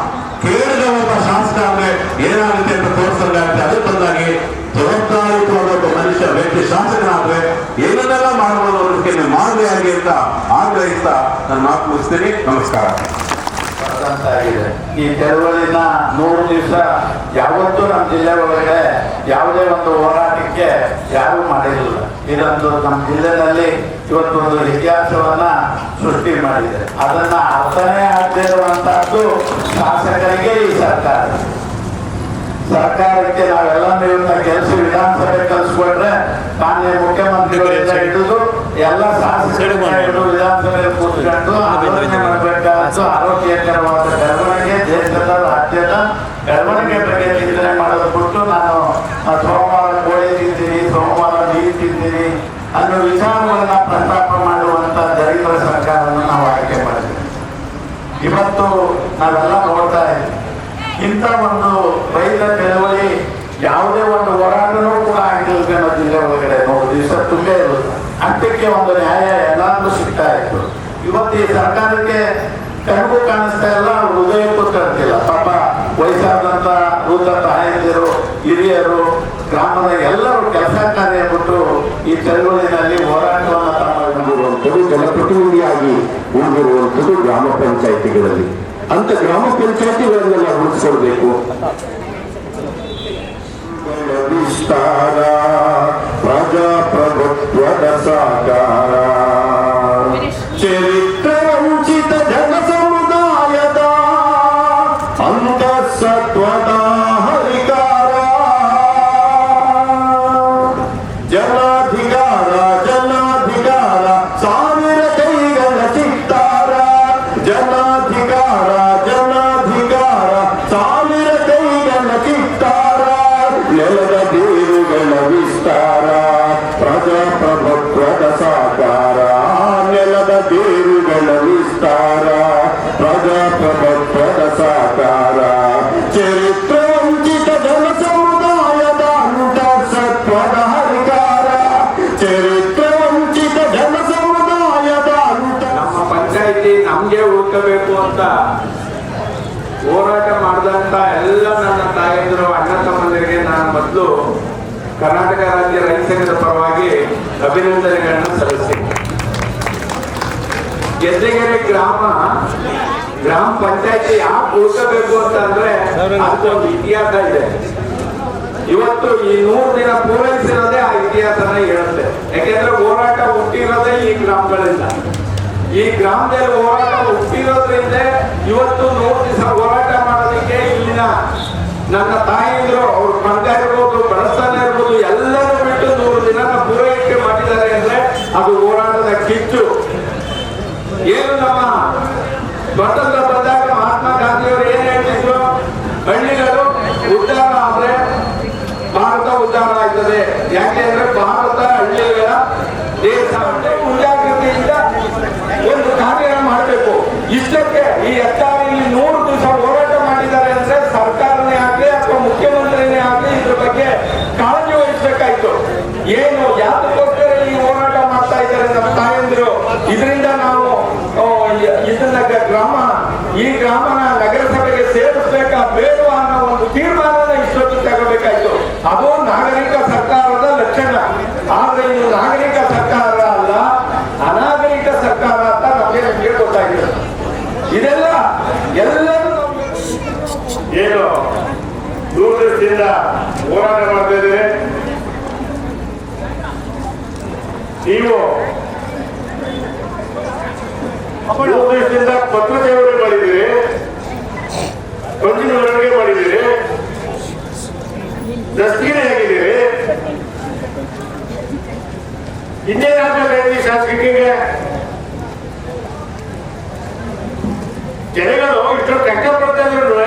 ಕೇಳಿದ ಒಬ್ಬ ಶಾಸಕ ಅಂದ್ರೆ ಏನಾಗುತ್ತೆ ಅಂತ ತೋರಿಸೋದಾಗುತ್ತೆ. ಅದಕ್ಕೆ ಬಂದಾಗಿ ಜವಾಬ್ದಾರಿಯುತವಾದ ಒಬ್ಬ ಮನುಷ್ಯ ವ್ಯಕ್ತಿ ಶಾಸಕನಾದ್ರೆ ಏನನ್ನೆಲ್ಲ ಮಾಡಬಹುದು ಅನ್ನೋದಕ್ಕೆ ನೀವು ಮಾದರಿಯಾಗಿ ಅಂತ ಆಗ್ರಹಿಸ್ತಾ ನನ್ನ ಮಾತು ಮುಗಿಸ್ತೀನಿ. ನಮಸ್ಕಾರ. ಆಗಿದೆ ಈ ಚಳವಳಿನ 100 ದಿವಸ ಯಾವತ್ತೂ ನಮ್ಮ ಜಿಲ್ಲೆ ಒಳಗಡೆ ಯಾವುದೇ ಒಂದು ಹೋರಾಟಕ್ಕೆ ಯಾರೂ ಮಾಡಿರಲಿಲ್ಲ. ಇದೊಂದು ನಮ್ಮ ಜಿಲ್ಲೆನಲ್ಲಿ ಇವತ್ತೊಂದು ಇತಿಹಾಸವನ್ನ ಸೃಷ್ಟಿ ಮಾಡಿದೆ. ಅದನ್ನ ಅರ್ಥನೇ ಆಗದೇ ಇರುವಂತಹದ್ದು ಶಾಸಕರಿಗೆ ಈ ಸರ್ಕಾರಕ್ಕೆ ನಾವೆಲ್ಲ ಇವತ್ತ ಕೆಲಸ ವಿಧಾನಸಭೆ ಕಲಿಸ್ಕೊಟ್ರೆ ಮಾನ್ಯ ಮುಖ್ಯಮಂತ್ರಿಗಳಿಂದ ಹಿಡಿದು ಎಲ್ಲ ಶಾಸಕರು ವಿಧಾನಸಭೆ ಕೂತ್ಕೊಂಡು ಆಲೋಚನೆ ಮಾಡಬೇಕಾದ್ದು ಆರೋಗ್ಯಕರವಾದ ಬೆಳವಣಿಗೆ, ದೇಶದ ರಾಜ್ಯದ ಬೆಳವಣಿಗೆ ಬಗ್ಗೆ ಚಿಂತನೆ ಮಾಡೋದು ಬಿಟ್ಟು ನಾನು ಸೋಮವಾರ ಕೋಳಿ ತಿಂತೀನಿ, ಸೋಮವಾರ ನೀರು ತಿಂತೀನಿ ಅನ್ನೋ ವಿಚಾರಗಳನ್ನ ಪ್ರಸ್ತಾಪ ಮಾಡುವಂತ ದರಿದ್ರ ಸರ್ಕಾರವನ್ನು ನಾವು ಇಂಥ ಒಂದು ರೈತ ಚಳವಳಿ ಯಾವುದೇ ಒಂದು ಹೋರಾಟನೂ ಕೂಡ ಆಗಿಲ್ಲ ನಮ್ಮ ಜಿಲ್ಲೆ ಒಳಗಡೆ. ನೋಡು ದಿವಸ ತುಂಬೇ ಇರೋದು ಅಂತ್ಯಕ್ಕೆ ಒಂದು ನ್ಯಾಯ ಎಲ್ಲಾದ್ರೂ ಸಿಗ್ತಾ ಇತ್ತು. ಇವತ್ತು ಈ ಸರ್ಕಾರಕ್ಕೆ ಕಣ್ಗೂ ಕಾಣಿಸ್ತಾ ಇಲ್ಲ, ಹೃದಯಕ್ಕೂ ತರ್ತಿಲ್ಲ. ಪಾಪ ವಯಸ್ಸಾದಂತ ವೃದ್ಧ ತಾಯಂದಿರು, ಹಿರಿಯರು, ಗ್ರಾಮದ ಎಲ್ಲರೂ ಕೆಲಸ ಕಾರ್ಯ ಬಿಟ್ಟು ಈ ಚಳವಳಿನಲ್ಲಿ ಹೋರಾಟವನ್ನು ತಮ್ಮ ಜನಪ್ರತಿನಿಧಿಯಾಗಿ ಉಳಿದಿರುವಂಥದ್ದು ಗ್ರಾಮ ಪಂಚಾಯಿತಿಗಳಲ್ಲಿ. ಅಂತ ಗ್ರಾಮ ಪಂಚಾಯಿತಿಗಳನ್ನೆಲ್ಲ ಉಳಿಸ್ಕೊಳ್ಬೇಕು. ವಿಸ್ತಾರ ಪ್ರಜಾಪ್ರಭುತ್ವದ ಸಾಕಾರ ಚರಿತ್ರೆ ವಂಚಿತ ಜನ ಸಮುದಾಯದ ಅಂತಃಸತ್ವದ ಹರಿಕಾರ ಜನಾಧಿಕಾರ ಜನಾಧಿಕಾರ ಸಾವಿರ ಕೈಗಳ ಚಿತ್ತಾರ ಜನಾಧಿಕಾರ ಜನಾಧಿಕಾರ ಸಾವಿರ ಕೈಗಳ ಚಿತ್ತಾರ ನೆಲದ ಬೇರುಗಳ ವಿಸ್ತಾರ ಪ್ರಜಾಪ್ರಭುತ್ವದ ಸಾಕಾರ ನೆಲದ ಬೇರುಗಳ ವಿಸ್ತಾರ ಪ್ರಜಾಪ್ರಭುತ್ವದ ಸಾಕಾರ ಚರಿತ್ರೆ ವಂಚಿತ ಜನ ಸಮುದಾಯದ ಅಂತಃಸತ್ವದ ಹರಿಕಾರ ಚರಿತ್ರೆ ವಂಚಿತ ಜನ ಸಮುದಾಯದ ನಮ್ಮ ಪಂಚಾಯಿತಿ ನಮ್ಗೆ ಉಳ್ಕೋಬೇಕು ಅಂತ ಹೋರಾಟ ಮಾಡಿದಂತ ಎಲ್ಲ ನನ್ನ ತಾಯಂದಿರು, ಅಣ್ಣ ತಮ್ಮಂದಿರಿಗೆ ನಾನು ಮೊದಲು ಕರ್ನಾಟಕ ರಾಜ್ಯ ರೈತ ಸಂಘದ ಪರವಾಗಿ ಅಭಿನಂದನೆಗಳನ್ನ ಸಲ್ಲಿಸ್ತೀನಿ. ಗೆದ್ದೆಗೆರೆ ಗ್ರಾಮ ಪಂಚಾಯತಿ ಯಾಕೆ ಉಳ್ಕೋಬೇಕು ಅಂತ ಅಂದ್ರೆ ಅದಕ್ಕೊಂದು ಇತಿಹಾಸ ಇದೆ. ಇವತ್ತು ಈ 100 ದಿನ ಪೂರೈಸಿರೋದೇ ಆ ಇತಿಹಾಸನ ಹೇಳುತ್ತೆ. ಯಾಕೆಂದ್ರೆ ಹೋರಾಟ ಹುಟ್ಟಿರೋದೇ ಈ ಗ್ರಾಮಗಳಿಂದ. ಈ ಗ್ರಾಮದಲ್ಲಿ ಹೋರಾಟ ಹುಟ್ಟಿರೋದ್ರಿಂದ ಇವತ್ತು 100 ದಿವಸ ಹೋರಾಟ ಮಾಡೋದಕ್ಕೆ ಇಲ್ಲಿನ ನನ್ನ ತಾಯಿದ್ರು, ಅವ್ರ ಮಗ ಇರ್ಬೋದು, ಬಡಸ್ತಾನ ಇರ್ಬೋದು, ಎಲ್ಲರೂ ಬಿಟ್ಟು 100 ದಿನ ಪೂರೈಕೆ ಮಾಡಿದ್ದಾರೆ ಅಂದ್ರೆ ಅದು ಹೋರಾಟದ ಕಿಚ್ಚು. ಏನು ನಮ್ಮ ಸ್ವಾತಂತ್ರ್ಯ ಬಂದಾಗ ಮಹಾತ್ಮ ಗಾಂಧಿಯವರು ಏನ್ ಹೇಳ್ತಿದ್ರು, ಹಳ್ಳಿಗಳು ಉದ್ಧಾರ ಆದ್ರೆ ಭಾರತ ಉದ್ಧಾರ ಆಯ್ತದೆ. ಯಾಕೆಂದ್ರೆ ಭಾರತ ಹಳ್ಳಿಗಳ ದೇಶ. ಮುಂಜಾಗ್ರತೆಯಿಂದ ಒಂದು ಕಾರ್ಯ ಮಾಡಬೇಕು. ಇಷ್ಟಕ್ಕೆ ಈ ಹೆದ್ದಾರಿಯಲ್ಲಿ 100 ದಿವಸ ಹೋರಾಟ ಮಾಡಿದ್ದಾರೆ ಅಂದ್ರೆ ಸರ್ಕಾರನೇ ಆಗಲಿ ಅಥವಾ ಮುಖ್ಯಮಂತ್ರಿನೇ ಆಗಲಿ ಇದ್ರ ಬಗ್ಗೆ ಕಾಳಜಿ ವಹಿಸಬೇಕಾಯ್ತು. ಏನು ಯಾತಕ್ಕೋಸ್ಕರ ಈ ಹೋರಾಟ ಮಾಡ್ತಾ ಇದ್ದಾರೆ ನಮ್ಮ ತಾಯಂದಿರು, ಇದರಿಂದ ನಾವು ಇದನ್ನ ಈ ಗ್ರಾಮನ ನಗರಸಭೆಗೆ ಸೇರಿಸಬೇಕಾ ಬೇಡವಾ ಅನ್ನೋ ಒಂದು ತೀರ್ಮಾನನ ಇಷ್ಟೊತ್ತು ತಗೋಬೇಕಾಯ್ತು. ಅದು ನಾಗರಿಕ ಸರ್ಕಾರದ ಲಕ್ಷಣ. ಆದ್ರೆ ಇದು ನಾಗರಿಕ ಸರ್ಕಾರ ಅಲ್ಲ, ಅನಾಗರಿಕ ಸರ್ಕಾರ ಅಂತ ನಮಗೆ ಗೊತ್ತಾಗಿದೆ. ಇದೆಲ್ಲ ಎಲ್ಲರೂ ಏನು ದೂರದೃಷ್ಟಿಯಿಂದ ಹೋರಾಟ ಮಾಡ್ತಾ ಇದ್ದೀರಿ. ನೀವು ದೂರದೃಷ್ಟಿಯಿಂದ ಪತ್ರ ಸೇವನೆ ಮಾಡಿದ್ದೀರಿ, ಪಂಚಿನ ಮೆರವಣಿಗೆ ಮಾಡಿದ್ದೀರಿ, ದಸ್ತಿಗೆ ಆಗಿದ್ದೀರಿ. ಇನ್ನೇನಾಗಬೇಕು ಈ ಶಾಸಕಿಗೆ? ಜನಗಳು ಇಷ್ಟು ಕಷ್ಟಪಡ್ತಾ ಇದ್ರು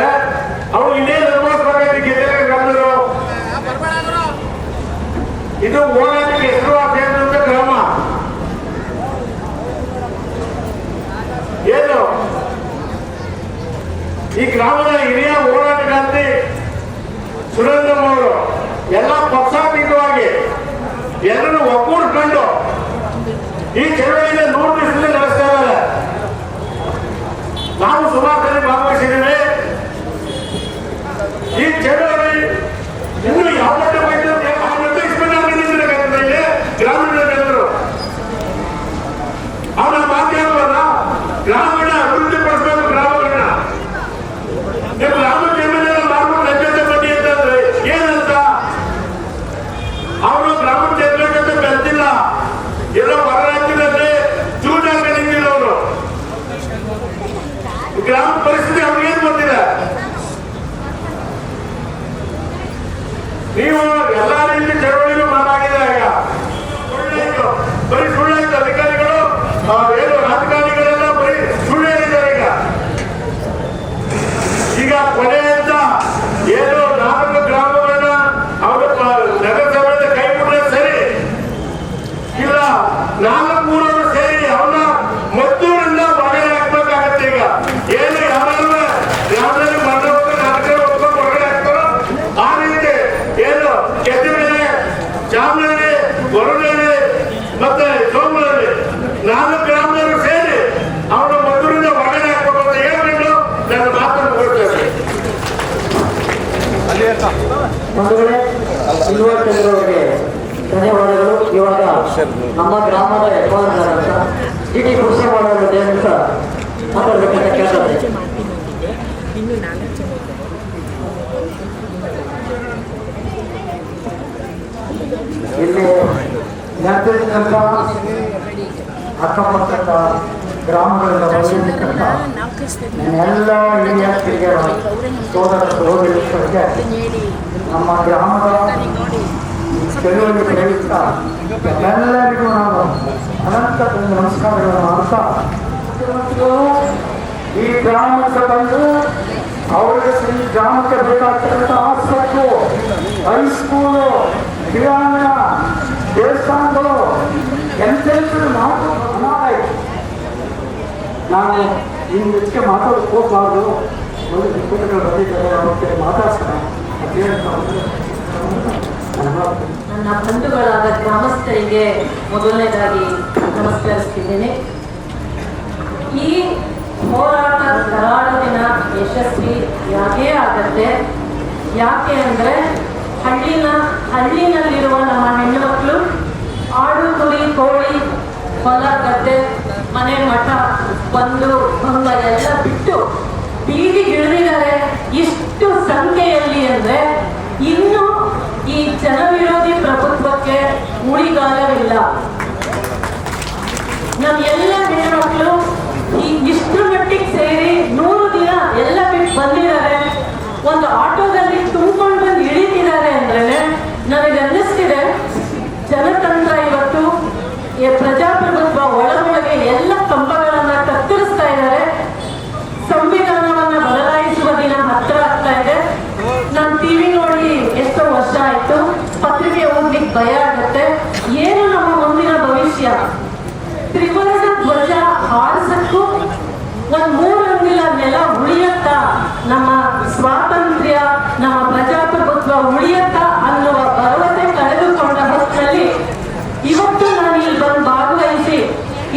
ಅವ್ರು ಇನ್ನೇನು ಅನುಭವಿಸ್ಬೇಕಾಗಿ ಗೆದ್ದರೆ ಗ್ರಾಮದರು. ಇದು ಹೋರಾಟಕ್ಕೆ ಹೆಸರುವಾಸಿಯಾದಂತ ಗ್ರಾಮ. ಏನು ಈ ಗ್ರಾಮದ ಹಿರಿಯ ಹೋರಾಟಗಾರ್ತಿ ಸುರೇಂದ್ರಮ್ಮ ಅವರು ಎಲ್ಲ ಪಕ್ಷಾತೀತವಾಗಿ ಎಲ್ಲರೂ ಒಗ್ಗೂಡಿಕೊಂಡು ಈ ಚಳವಳಿಯಿಂದ 100 ದಿವಸದಿಂದ ನಡೆಸ್ತಾ ಇದ್ದಾರೆ. ನಾವು ಸುಮಾರು ಸರಿ ಭಾಗವಹಿಸಿದ್ದೇವೆ. ಈ ಚಳವಳಿ ಇನ್ನು ಯಾವ ಗ್ರಾಮೀಣ ಜನರು ಅವರ ಮಾಧ್ಯಮವನ್ನ ಗ್ರಾಮೀಣ ಅಭಿವೃದ್ಧಿ ಪಡಿಸಬೇಕು. ಗ್ರಾಮಗಳನ್ನ ನೀವು ಗ್ರಾಮಕ್ಕೆ ಮಾಡ್ಕೊಂಡು ಲಭ್ಯತೆ ಬಡ್ಡಿ ಅಂತಂದ್ರೆ ಏನಂತ ಅವರು ಗ್ರಾಮ ಜನರ ಬೆಳೆದಿಲ್ಲ. ಎಲ್ಲೋ ಹೊರ ರಾಜ್ಯದಲ್ಲಿ ಚೂಟಾಗ ನಿಂತಿಲ್ಲ. ಅವರು ಗ್ರಾಮ ಪರಿಸ್ಥಿತಿ ಅವ್ರಿಗೇನು ಗೊತ್ತಿಲ್ಲ. ನೀವು ಎಲ್ಲಾ ರೀತಿ ಚಳವಳಿಗಳು ಮಾಡಾಗಿದ್ದಾಗ ಸುಳ್ಳಾಯ್ತು, ಬರೀ ಸುಳ್ಳಾಯ್ತು. ಅಧಿಕಾರಿಗಳು ಏನು ರಾಜಕಾರಣಿಗಳೆಲ್ಲ ಬರೀ ಸುಳ್ಳು ಹೇಳಿದ್ದಾರೆ. ಈಗ ಕೊನೆ ಅಂತ ಏನು 4 ಗ್ರಾಮಗಳನ್ನ ಅವರು ನಗರಸಭೆ ಕೈ ಬಿಟ್ರೆ ಸರಿ ಇಲ್ಲ, 4 ಊರವರು ಸೇರಿ ಅವನ್ನ ಮದ್ದೂರಿಂದ ಹೊರಗಡೆ ಹಾಕ್ಬೇಕಾಗತ್ತೆ. ಈಗ ಏನು ಯಾರು ಗ್ರಾಮದಲ್ಲಿ ಮರಣ ಇಲ್ವರ್ಚಂದ್ರ ಅವರಿಗೆ ಧನ್ಯವಾದಗಳು. ಇವಾಗ ನಮ್ಮ ಗ್ರಾಮದ ಯಜಮಾನರಾದಂಥ ಟಿ ಕೃಷ್ಣಮೂರ್ತಿ ದೇವಂತ ಮಾತಾಡಬೇಕಂತ ಕೇಳ್ತಾರೆ. ಇಲ್ಲಿ ನೆರೆದಿದ್ದಂಥ ಅಕ್ಕಪಕ್ಕದ ಗ್ರಾಮಗಳಿಂದ ಬಂದಿರ್ತಕ್ಕಂಥ ಎಲ್ಲ ಹಿರಿಯ ಕಿರಿಯರ ಸೋದರ ಸಹೋದರಿಯರಿಗೆ ನಮ್ಮ ಗ್ರಾಮದ ಚಳುವಳಿ ಪ್ರಯುಕ್ತ ಎಲ್ಲರಿಗೂ ನಾನು ಅನಂತ ನಮಸ್ಕಾರಗಳನ್ನು ಮಾಡ್ತಾ ಈ ಗ್ರಾಮಕ್ಕೆ ಬಂದು ಅವರಿಗೆ ಈ ಗ್ರಾಮಕ್ಕೆ ಬೇಕಾಗ್ತಕ್ಕಂಥ ಆಸ್ಪತ್ರೆ, ಹೈಸ್ಕೂಲು, ಕ್ರೀಡಾಂಗಣ, ದೇವಸ್ಥಾನಗಳು ಎಂತೆಂಟು ಮಾತು ಅನಾದಾಯಿತು. ನಾನು ಇನ್ನು ಹೆಚ್ಚಿಗೆ ಮಾತಾಡೋದು ಹೋಗಬಾರ್ದು. ಒಂದು ಪುಸ್ತಕಗಳು ಬಂದಿದ್ದಾರೆ, ಅವ್ರಿಗೆ ಮಾತಾಡ್ಸೋಣ. ನನ್ನ ಬಂಧುಗಳಾದ ಗ್ರಾಮಸ್ಥರಿಗೆ ಮೊದಲನೇದಾಗಿ ನಮಸ್ಕರಿಸ್ತಿದ್ದೇನೆ. ಈ ಹೋರಾಟ ಕರಾಳ ಯಶಸ್ವಿ ಯಾಕೆ ಆಗತ್ತೆ? ಯಾಕೆ ಅಂದರೆ ಹಳ್ಳಿನಲ್ಲಿರುವ ನಮ್ಮ ಹೆಣ್ಣುಮಕ್ಕಳು ಆಡು ಕುರಿ ಕೋಳಿ ಹೊಲ ಗದ್ದೆ ಮನೆ ಮಠ ಬಂದು ಭಂಗ ಎಲ್ಲ ಬಿಟ್ಟು ಬೀದಿಗಿಳಿದಿದ್ದಾರೆ. ಇಷ್ಟು ಸಂಖ್ಯೆಯಲ್ಲಿ ಅಂದರೆ ಇನ್ನು ಈ ಜನವಿರೋಧಿ ಪ್ರಭುತ್ವಕ್ಕೆ ಉಳಿಗಾಲವಿಲ್ಲ. ನಮ್ಮ ಎಲ್ಲ ಹೆಣ್ಣುಮಕ್ಕಳು ಈ ಇಷ್ಟರ ಮಟ್ಟಿಗೆ ಸೇರಿ 100 ದಿನ ಎಲ್ಲ ಬಿಟ್ಟು ಬಂದಿದ್ದಾರೆ. ಒಂದು ಆಟೋದಲ್ಲಿ ತುಂಬಿಕೊಂಡು ಬಂದು ಇಳಿತಿದ್ದಾರೆ ಅಂದ್ರೆ ನನಗೆ ಅನ್ನಿಸ್ತಿದೆ ಜನತಂತ್ರ ಇವತ್ತು ಪ್ರಜಾಪ್ರಭುತ್ವ ಒಳಗೊಳಗೆ ಎಲ್ಲ ಕಂಬಗಳನ್ನ ಕತ್ತರಿಸ್ತಾ ಇದ್ದಾರೆ. ಸಂವಿಧಾನವನ್ನ ಬದಲಾಯಿಸುವ ದಿನ ಹತ್ರ ಆಗ್ತಾ ಇದೆ. ನಾನು ಟಿವಿ ನೋಡಿ ಎಷ್ಟೋ ವರ್ಷ ಆಯ್ತು, ಪತ್ರಿಕೆ ಓದ್ಲಿಕ್ಕೆ ಭಯ ಆಗುತ್ತೆ. ಏನು ನಮ್ಮ ಮುಂದಿನ ಭವಿಷ್ಯ? ತ್ರಿವರ್ಣ ಧ್ವಜ ಹಾರಿಸಕ್ಕೂ ಒಂದ್ 3 ಅಂಗುಲ ನೆಲ ಉಳಿಯತ್ತ, ನಮ್ಮ ಸ್ವಾತಂತ್ರ್ಯ ನಮ್ಮ ಪ್ರಜಾಪ್ರಭುತ್ವ ಉಳಿಯತ್ತ ಅನ್ನುವ ಭರವಸೆ ಕಳೆದುಕೊಂಡ ಹೊತ್ತಿನಲ್ಲಿ ಇವತ್ತು ನಾನು ಇಲ್ಲಿ ಬಂದು ಭಾಗವಹಿಸಿ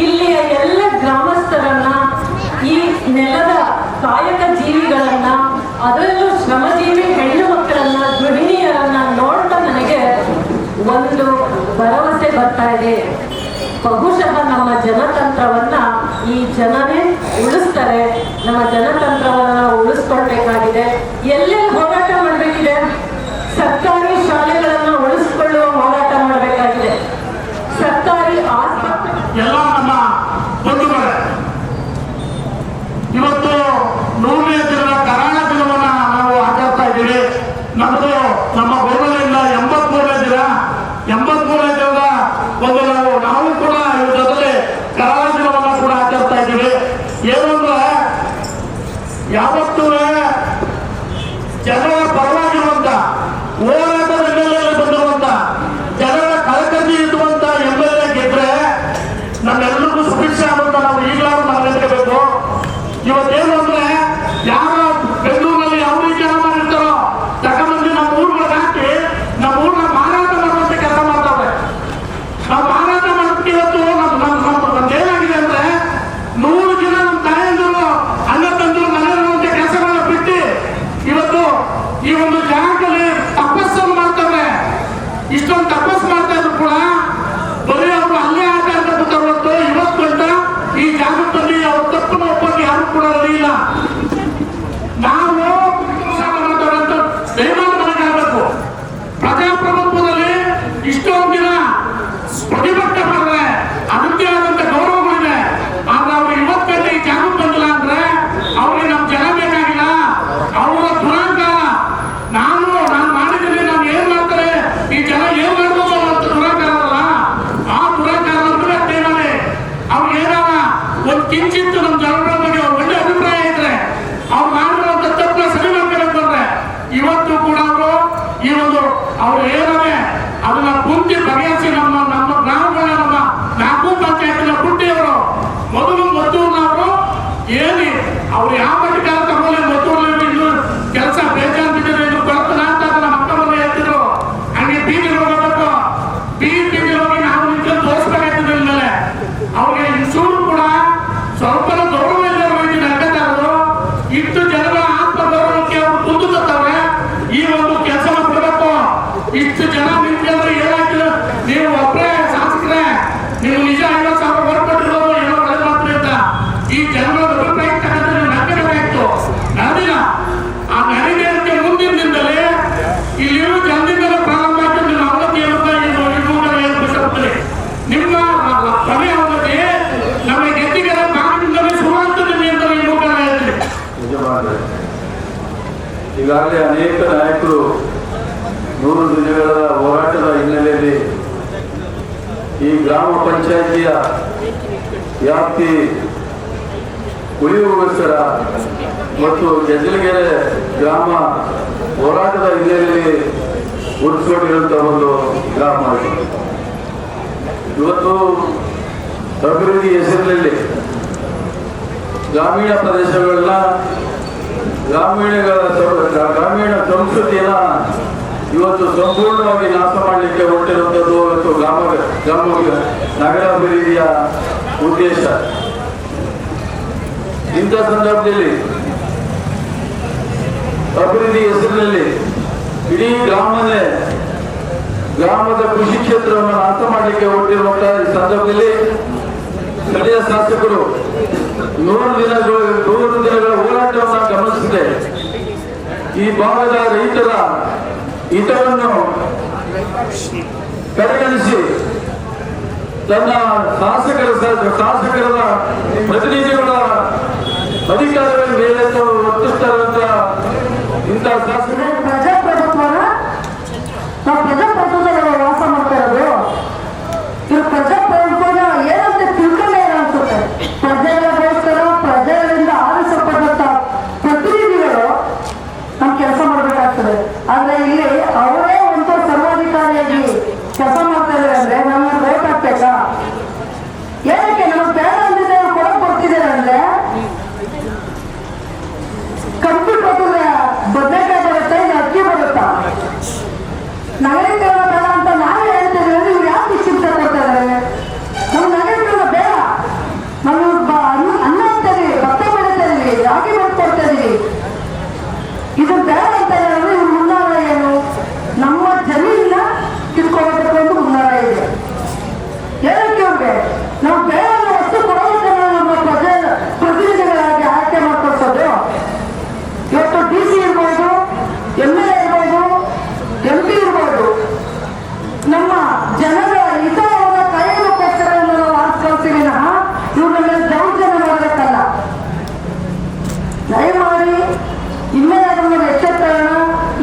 ಇಲ್ಲಿಯ ಎಲ್ಲ ಗ್ರಾಮಸ್ಥರನ್ನ, ಈ ನೆಲದ ಕಾಯಕ ಜೀವಿಗಳನ್ನ, ಅದರಲ್ಲೂ ಶ್ರಮಜೀವಿ ಹೆಣ್ಣು ಮಕ್ಕಳನ್ನ, ಗೃಹಿಣಿಯರನ್ನ ನೋಡ್ತಾ ನನಗೆ ಒಂದು ಭರವಸೆ ಬರ್ತಾ ಇದೆ. ಬಹುಶಃ ನಮ್ಮ ಜನತಂತ್ರವನ್ನ ಈ ಜನನೇ ಉಳಿಸ್ತಾರೆ. ನಮ್ಮ ಜನತಂತ್ರವನ್ನ ಉಳಿಸ್ಕೊಳ್ಬೇಕಾಗಿದೆ. ಎಲ್ಲೆಲ್ಲಿ ಹೋರಾಟ ಮಾಡಬೇಕಿದೆ? ಸರ್ಕಾರಿ ಶಾಲೆಗಳನ್ನ ಉಳಿಸ್ಕೊಳ್ಳುವ ಹೋರಾಟ ಮಾಡಬೇಕಾಗಿದೆ. ಸರ್ಕಾರಿ ಆಸ್ಪತ್ರೆ ಎಲ್ಲ ನಮ್ಮ ಬಂಧುಗಳೇ, ಇವತ್ತು 100ನೇ ದಿನದ ಕರಾಳ ದಿನವನ್ನ ನಾವು ಆಚರಿಸ್ತಾ ಇದ್ದೀವಿ. ನಮ್ಮದು ನಮ್ಮ ಗೋರ್ಮೆಂಟ್ 83ನೇ ದಿನ. 83ನೇ ದಿನದ ಒಂದು ನಾವು ಕೂಡ ಇವ್ರ ಜೊತೆ ಕರಾಳ ದಿನವನ್ನ ಕೂಡ ಆಚರಿಸ್ತಾ ಇದ್ದೀವಿ. ಏನು ಅಂದ್ರೆ ಯಾವತ್ತೂ ಜನರ ಪರವಾಗಿರುವಂತ ಹೋರಾಟದ ಹಿನ್ನೆಲೆಯಲ್ಲಿ ಬಂದಿರುವಂತ ಜನರ ಕಳಕಳಿ ಇರುವಂತ MLA ಗೆದ್ರೆ ನಮ್ಮೆಲ್ಲರಿಗೂ ಸುಭಿಕ್ಷೆ ಆಗುವಂತ ನಾವು ಈಗಲಾದ್ರೂ ನಾವು ನಿಂತ್ಕೋಬೇಕು. ಇವತ್ತೇನು ಅಂದ್ರೆ ಯಾರ ಬೆಂಗಳೂರಿನಲ್ಲಿ ಯಾವ ರೀತಿ ಜನ ಮಾಡಿರ್ತಾರೋ ತಗೊಂಡ್ಬಂದು ನಮ್ಮ ಊರುಗಳಿಗೆ ಹಾಕಿ ನಮ್ಮ ಊರನ್ನ ಮಾರಾಟ ಮಾಡುವಂತ ಕೆಲಸ ಮಾಡ್ತಾವೆ. ನಾವು ಮಾರಾಟ ಮಾಡೋದಕ್ಕೆ ಇವತ್ತು ನಮ್ದೇನಾಗಿದೆ ಅಂದ್ರೆ 100 ಜನ ನಮ್ಮ ತಾಯಂದಿರು ಅನ್ನ ತಂದು ಮನೆಯಲ್ಲಿರುವಂತ ಕೆಲಸಗಳನ್ನ ಬಿಟ್ಟು ಇವತ್ತು ಈ ಒಂದು ಜಾಗದಲ್ಲಿ ತಪಸ್ಸನ್ನು ಮಾಡ್ತಾರೆ. ಇಷ್ಟೊಂದು ತಪಸ್ಸು ಮಾಡ್ತಾ ಇದ್ರು ಕೂಡ ಬರೀ ಅವರು ಅಲ್ಲೇ ಆಟ ಅಂತ ಗೊತ್ತಾಗುತ್ತೆ. ಇವತ್ತು ಅಂತ ಈ ಜಾಗದಲ್ಲಿ ಅವ್ರ ತಪ್ಪನ್ನು ಒಪ್ಪಕ್ಕೆ ಯಾರು ಕೂಡ ರೆಡಿ ಇಲ್ಲ. ನಾವು ದಯಮಾಡಿ ಮನೆಗಾಗಬೇಕು. ಪ್ರಜಾಪ್ರಭುತ್ವದಲ್ಲಿ ಇಷ್ಟೊಂದು ದಿನ ಪ್ರತಿಭಟನೆ ಮಾಡಿದ್ರೆ ಅದಕ್ಕೆ ಆದಂತ ಗೌರವಗಳಿದೆ. ಆದ್ರೆ ಅವ್ರು ಇವತ್ತಲ್ಲಿ ಈ ಜಾಗಕ್ಕೆ ಬಂದಿಲ್ಲ ಅಂದ್ರೆ ಅವ್ರಿಗೆ ನಮ್ಮ ಜನ ಬೇಕಾಗಿಲ್ಲ, ಅವರ ದುರಾಂಕಾರ. ನಾನು ಮಾಡಿದ್ದೀನಿ, ನಾನು ಏನ್ ಮಾಡ್ತಾರೆ ಈ ಜನ ಏನ್ ಮಾಡ್ಬೋದು ಅಂತ ದುರಾಂಕಾರ ಅಲ್ಲ. ಆ ದುರಾಂಕಾರ ಮಾಡಿ ಅವ್ರಿಗೆ ಏನಾರ ಒಂದು ಕಿಂಚಿತ್ತು ನಮ್ಮ ಜನರ ಬಗ್ಗೆ ಒಳ್ಳೆ ಅಭಿಪ್ರಾಯ ಇದ್ರೆ ಅವ್ರು ಮಾಡಿರುವಂತ ತಪ್ಪನ್ನ ಸರಿ ಮಾಡ್ಬೇಕು ಅಂದ್ರೆ ಇವತ್ತು ಕೂಡ ಅವರು ಈ ಒಂದು ಅವ್ರು ಏನಾರೆ ಅದನ್ನ ಕುಂತಿ ಬಗೆಹರಿಸಿ ನಮ್ಮ ಗ್ರಾಮಗಳನ್ನ ನಮ್ಮ 4 ಪಂಚಾಯತ್ನ ಪುಟ್ಟಿಯವರು ಮೊದಲು ಮದ್ದೂರಿನವರು ಏನಿ ಅವ್ರು ಯಾವ ಮಟ್ಟಿಗಾರ ತಗೊಳ್ಳಿ ಮದ್ದೂರಲ್ಲಿ ಇನ್ನು ಕೆಲಸ ಬೇಜಾರು ಬಿದ್ದರೆ ಇನ್ನು ಬರ್ತದ ಅಂತ ನಮ್ಮ ಅಕ್ಕವನ್ನು ಹೇಳ್ತಿದ್ರು. ಹಂಗೆ ಬೀದಿಗೆ ಹೋಗಬೇಕು, ಬೀದಿಗೆ ಹೋಗಿ ನಾವು ನಿಂತು ತೋರಿಸ್ಬೇಕಾಗ್ತದೆ. ಮೇಲೆ ಅವ್ರಿಗೆ ಇನ್ಸೂರು ಕೂಡ ಸ್ವಲ್ಪ ಗೌರವ ಇಲ್ಲವರು ಇದು ನಡ್ಕೊತಾರರು. ಇಷ್ಟು ಜನರ ಆತ್ಮ ಗೌರವಕ್ಕೆ ಅವರು ಕುಂದು ತತ್ತವ್ರೆ. ಈ ಒಂದು ಕೆಲಸ ಬಿಡಬೇಕು. ಇಷ್ಟು ಇಷ್ಟು ಜನ ನಿಂತ್ಕೊಂಡ್ರೆ ಏನಾಗ್ತದೆ? ನೀವು ಒಬ್ಬರೇ ಶಾಸಕರೇ, ನೀವು ನಿಜ 50,000 ಓಟ್ ಕೊಟ್ಟಿರೋದು ಏನೋ ಕಳೆದ ಮಾತ್ರ ಅಂತ ಈ ಜನಗಳ ಅಭಿಪ್ರಾಯ ತಗೊಂಡ್ರೆ ನಗರವಾಯಿತು. ನಡೆದಿಲ್ಲ. ಆ ನಡೆದಿದ್ದಕ್ಕೆ ಮುಂದಿನ ದಿನದಲ್ಲಿ ಇಲ್ಲಿರೋ ಜನದಿಂದಲೇ ಪ್ರಾರಂಭ ಆಯ್ತು. ನಿಮ್ಮ ಅವಧಿ ಇರುತ್ತೆ ಏರ್ಪಡಿಸುತ್ತದೆ. ನಿಮ್ಮ ಕೊನೆಯ ಅವಧಿ ನಮ್ಮ ಗೆದ್ದಿಗೆರೆ ಕಾರಣದಿಂದಲೇ ಶುರುವಾಗ್ತದೆ ಅಂತ ಈ ಮೂಲಕ ಹೇಳ್ತೀನಿ. ಈಗಾಗಲೇ ಅನೇಕ ನಾಯಕರು 100 ದಿನಗಳ ಹೋರಾಟದ ಹಿನ್ನೆಲೆಯಲ್ಲಿ ಈ ಗ್ರಾಮ ಪಂಚಾಯಿತಿಯ ವ್ಯಾಪ್ತಿ ಉಳಿಯುವಗೋಸ್ಕರ ಮತ್ತು ಗೆಜ್ಜಲಗೆರೆ ಗ್ರಾಮ ಹೋರಾಟದ ಹಿನ್ನೆಲೆಯಲ್ಲಿ ಉಳಿಸಿಕೊಂಡಿರುವಂಥ ಒಂದು ಗ್ರಾಮ. ಇವತ್ತು ಅಭಿವೃದ್ಧಿ ಹೆಸರಿನಲ್ಲಿ ಗ್ರಾಮೀಣ ಪ್ರದೇಶಗಳನ್ನ ಗ್ರಾಮೀಣ ಸಂಸ್ಕೃತಿಯನ್ನ ಇವತ್ತು ಸಂಪೂರ್ಣವಾಗಿ ನಾಶ ಮಾಡಲಿಕ್ಕೆ ಹೊರಟಿರುವಂಥದ್ದು ಇವತ್ತು ನಗರಾಭಿವೃದ್ಧಿಯ ಉದ್ದೇಶ. ಇಂಥ ಸಂದರ್ಭದಲ್ಲಿ ಅಭಿವೃದ್ಧಿ ಹೆಸರಿನಲ್ಲಿ ಇಡೀ ಗ್ರಾಮದ ಕೃಷಿ ಕ್ಷೇತ್ರವನ್ನು ನಾಶ ಮಾಡಲಿಕ್ಕೆ ಹೊರಟಿರುವಂತಹ ಈ ಸಂದರ್ಭದಲ್ಲಿ ಸ್ಥಳೀಯ ಶಾಸಕರು 100 ದಿನಗಳ ಹೋರಾಟವನ್ನು ಗಮನಿಸಿದೆ. ಈ ಭಾಗದ ರೈತರ ಹಿತವನ್ನು ಪರಿಗಣಿಸಿ ತನ್ನ ಶಾಸಕರ ಪ್ರತಿನಿಧಿಗಳ ಅಧಿಕಾರಿಗಳ ಮೇಲೆ ವರ್ತಿಸ್ತಾ ಇರುವಂತ ಇಂಥ ಶಾಸಕರು ಪ್ರಜಾಪ್ರಭುತ್ವನ ನಾವು ಪ್ರಜಾಪ್ರಭುತ್ವದಲ್ಲಿ ವಾಸ ಮಾಡ್ತಾ ಇರೋದು. ಇವ್ರು ಪ್ರಜಾಪ್ರಭುತ್ವನ ಏನಂತ ತಿಳ್ಕೊಂಡೇ ಅನ್ಸುತ್ತೆ. ಪ್ರಜೆಗಳಿಗೋಸ್ಕರ ಪ್ರಜೆಗಳಿಂದ ಆರಿಸಲ್ಪಟ್ಟಂತ ಪ್ರತಿನಿಧಿಗಳು ನಮ್ ಕೆಲಸ ಮಾಡ್ಬೇಕಾಗ್ತದೆ. ಆದ್ರೆ ಇಲ್ಲಿ ಅವರೇ ಒಂದು ಸರ್ವಾಧಿಕಾರಿಯಾಗಿ ಕೆಲಸ ಮಾಡ್ತಾ ಇದ್ದಾರೆ ಅಂದ್ರೆ ನಮ್ಗೆ ವೋಟ್ ಹಾಕ್ಬೇಕಾ? ಏನಕ್ಕೆ ನಮ್ಗೆ ಬೇಡ ಅಂದಿದೆ ಕೊಡಕ್ ಬರ್ತಿದ್ದಾರೆ ಅಂದ್ರೆ ಕಂಪ್ಯೂಟರ್ ಬದನೆಕಾಯಿ ಬರುತ್ತೆ, ಅಕ್ಕಿ ಬರುತ್ತಾ? ನಗರೀಕರಣ ಬೇಡ ಅಂತ ನಾವು ಹೇಳ್ತೀವಿ ಅಂದ್ರೆ ಇವ್ರು ಯಾಕೆ ಶಿಕ್ಷೆ ಕೊಡ್ತಾರೆ? ನಮ್ಗೆ ನಗರೀಕರಣ ಬೇಡ. ನಾವು ಅನ್ನ ಹಾಕ್ತಾ ಇದೀವಿ, ಭತ್ತ ಬೆಳೀತಾ ಇದೀವಿ, ರಾಗಿ ಮಾಡ್ಕೊಡ್ತಾ ಇದೀವಿ. ಇದು ಬೇಡ ಅಂತ ಹೇಳಿದ್ರೆ ಇವ್ರು ಮುನ್ನಾರ ಏನು? ನಮ್ಮ ಜಮೀನ ಕಿತ್ಕೊಳ್ಬೇಕು ಅಂತ ಮುನ್ನಾರ ಇದೆ. ಏನಕ್ಕೆ ಇವ್ರಿಗೆ ನಾವು ಬೇಡ ವಸ್ತು ಕೊಡೋದಕ್ಕೆ ನಮ್ಮ ಪ್ರತಿನಿಧಿಗಳಾಗಿ ಆಯ್ಕೆ ಮಾಡ್ಕೊಳ್ಸೋದು. ಇವತ್ತು DC ಇರ್ಬೋದು, MLA ಇರ್ಬೋದು, MP ಇರ್ಬೋದು, ನಮ್ಮ ಜನಗಳ ಹಿತವಾದ ಕಾಯೋದಕ್ಕೋಸ್ಕರ ನಾವು ಆರಿಸ್ಕೊಳ್ತೀವಿ. ಇವ್ರ ಮೇಲೆ ದೌರ್ಜನ್ಯ ಮಾಡಬೇಕಲ್ಲ. ದಯಮಾಡಿ ಇನ್ಮೇಲೆ ಅದನ್ನು ಎಚ್ಚೆತ್ತೋಣ.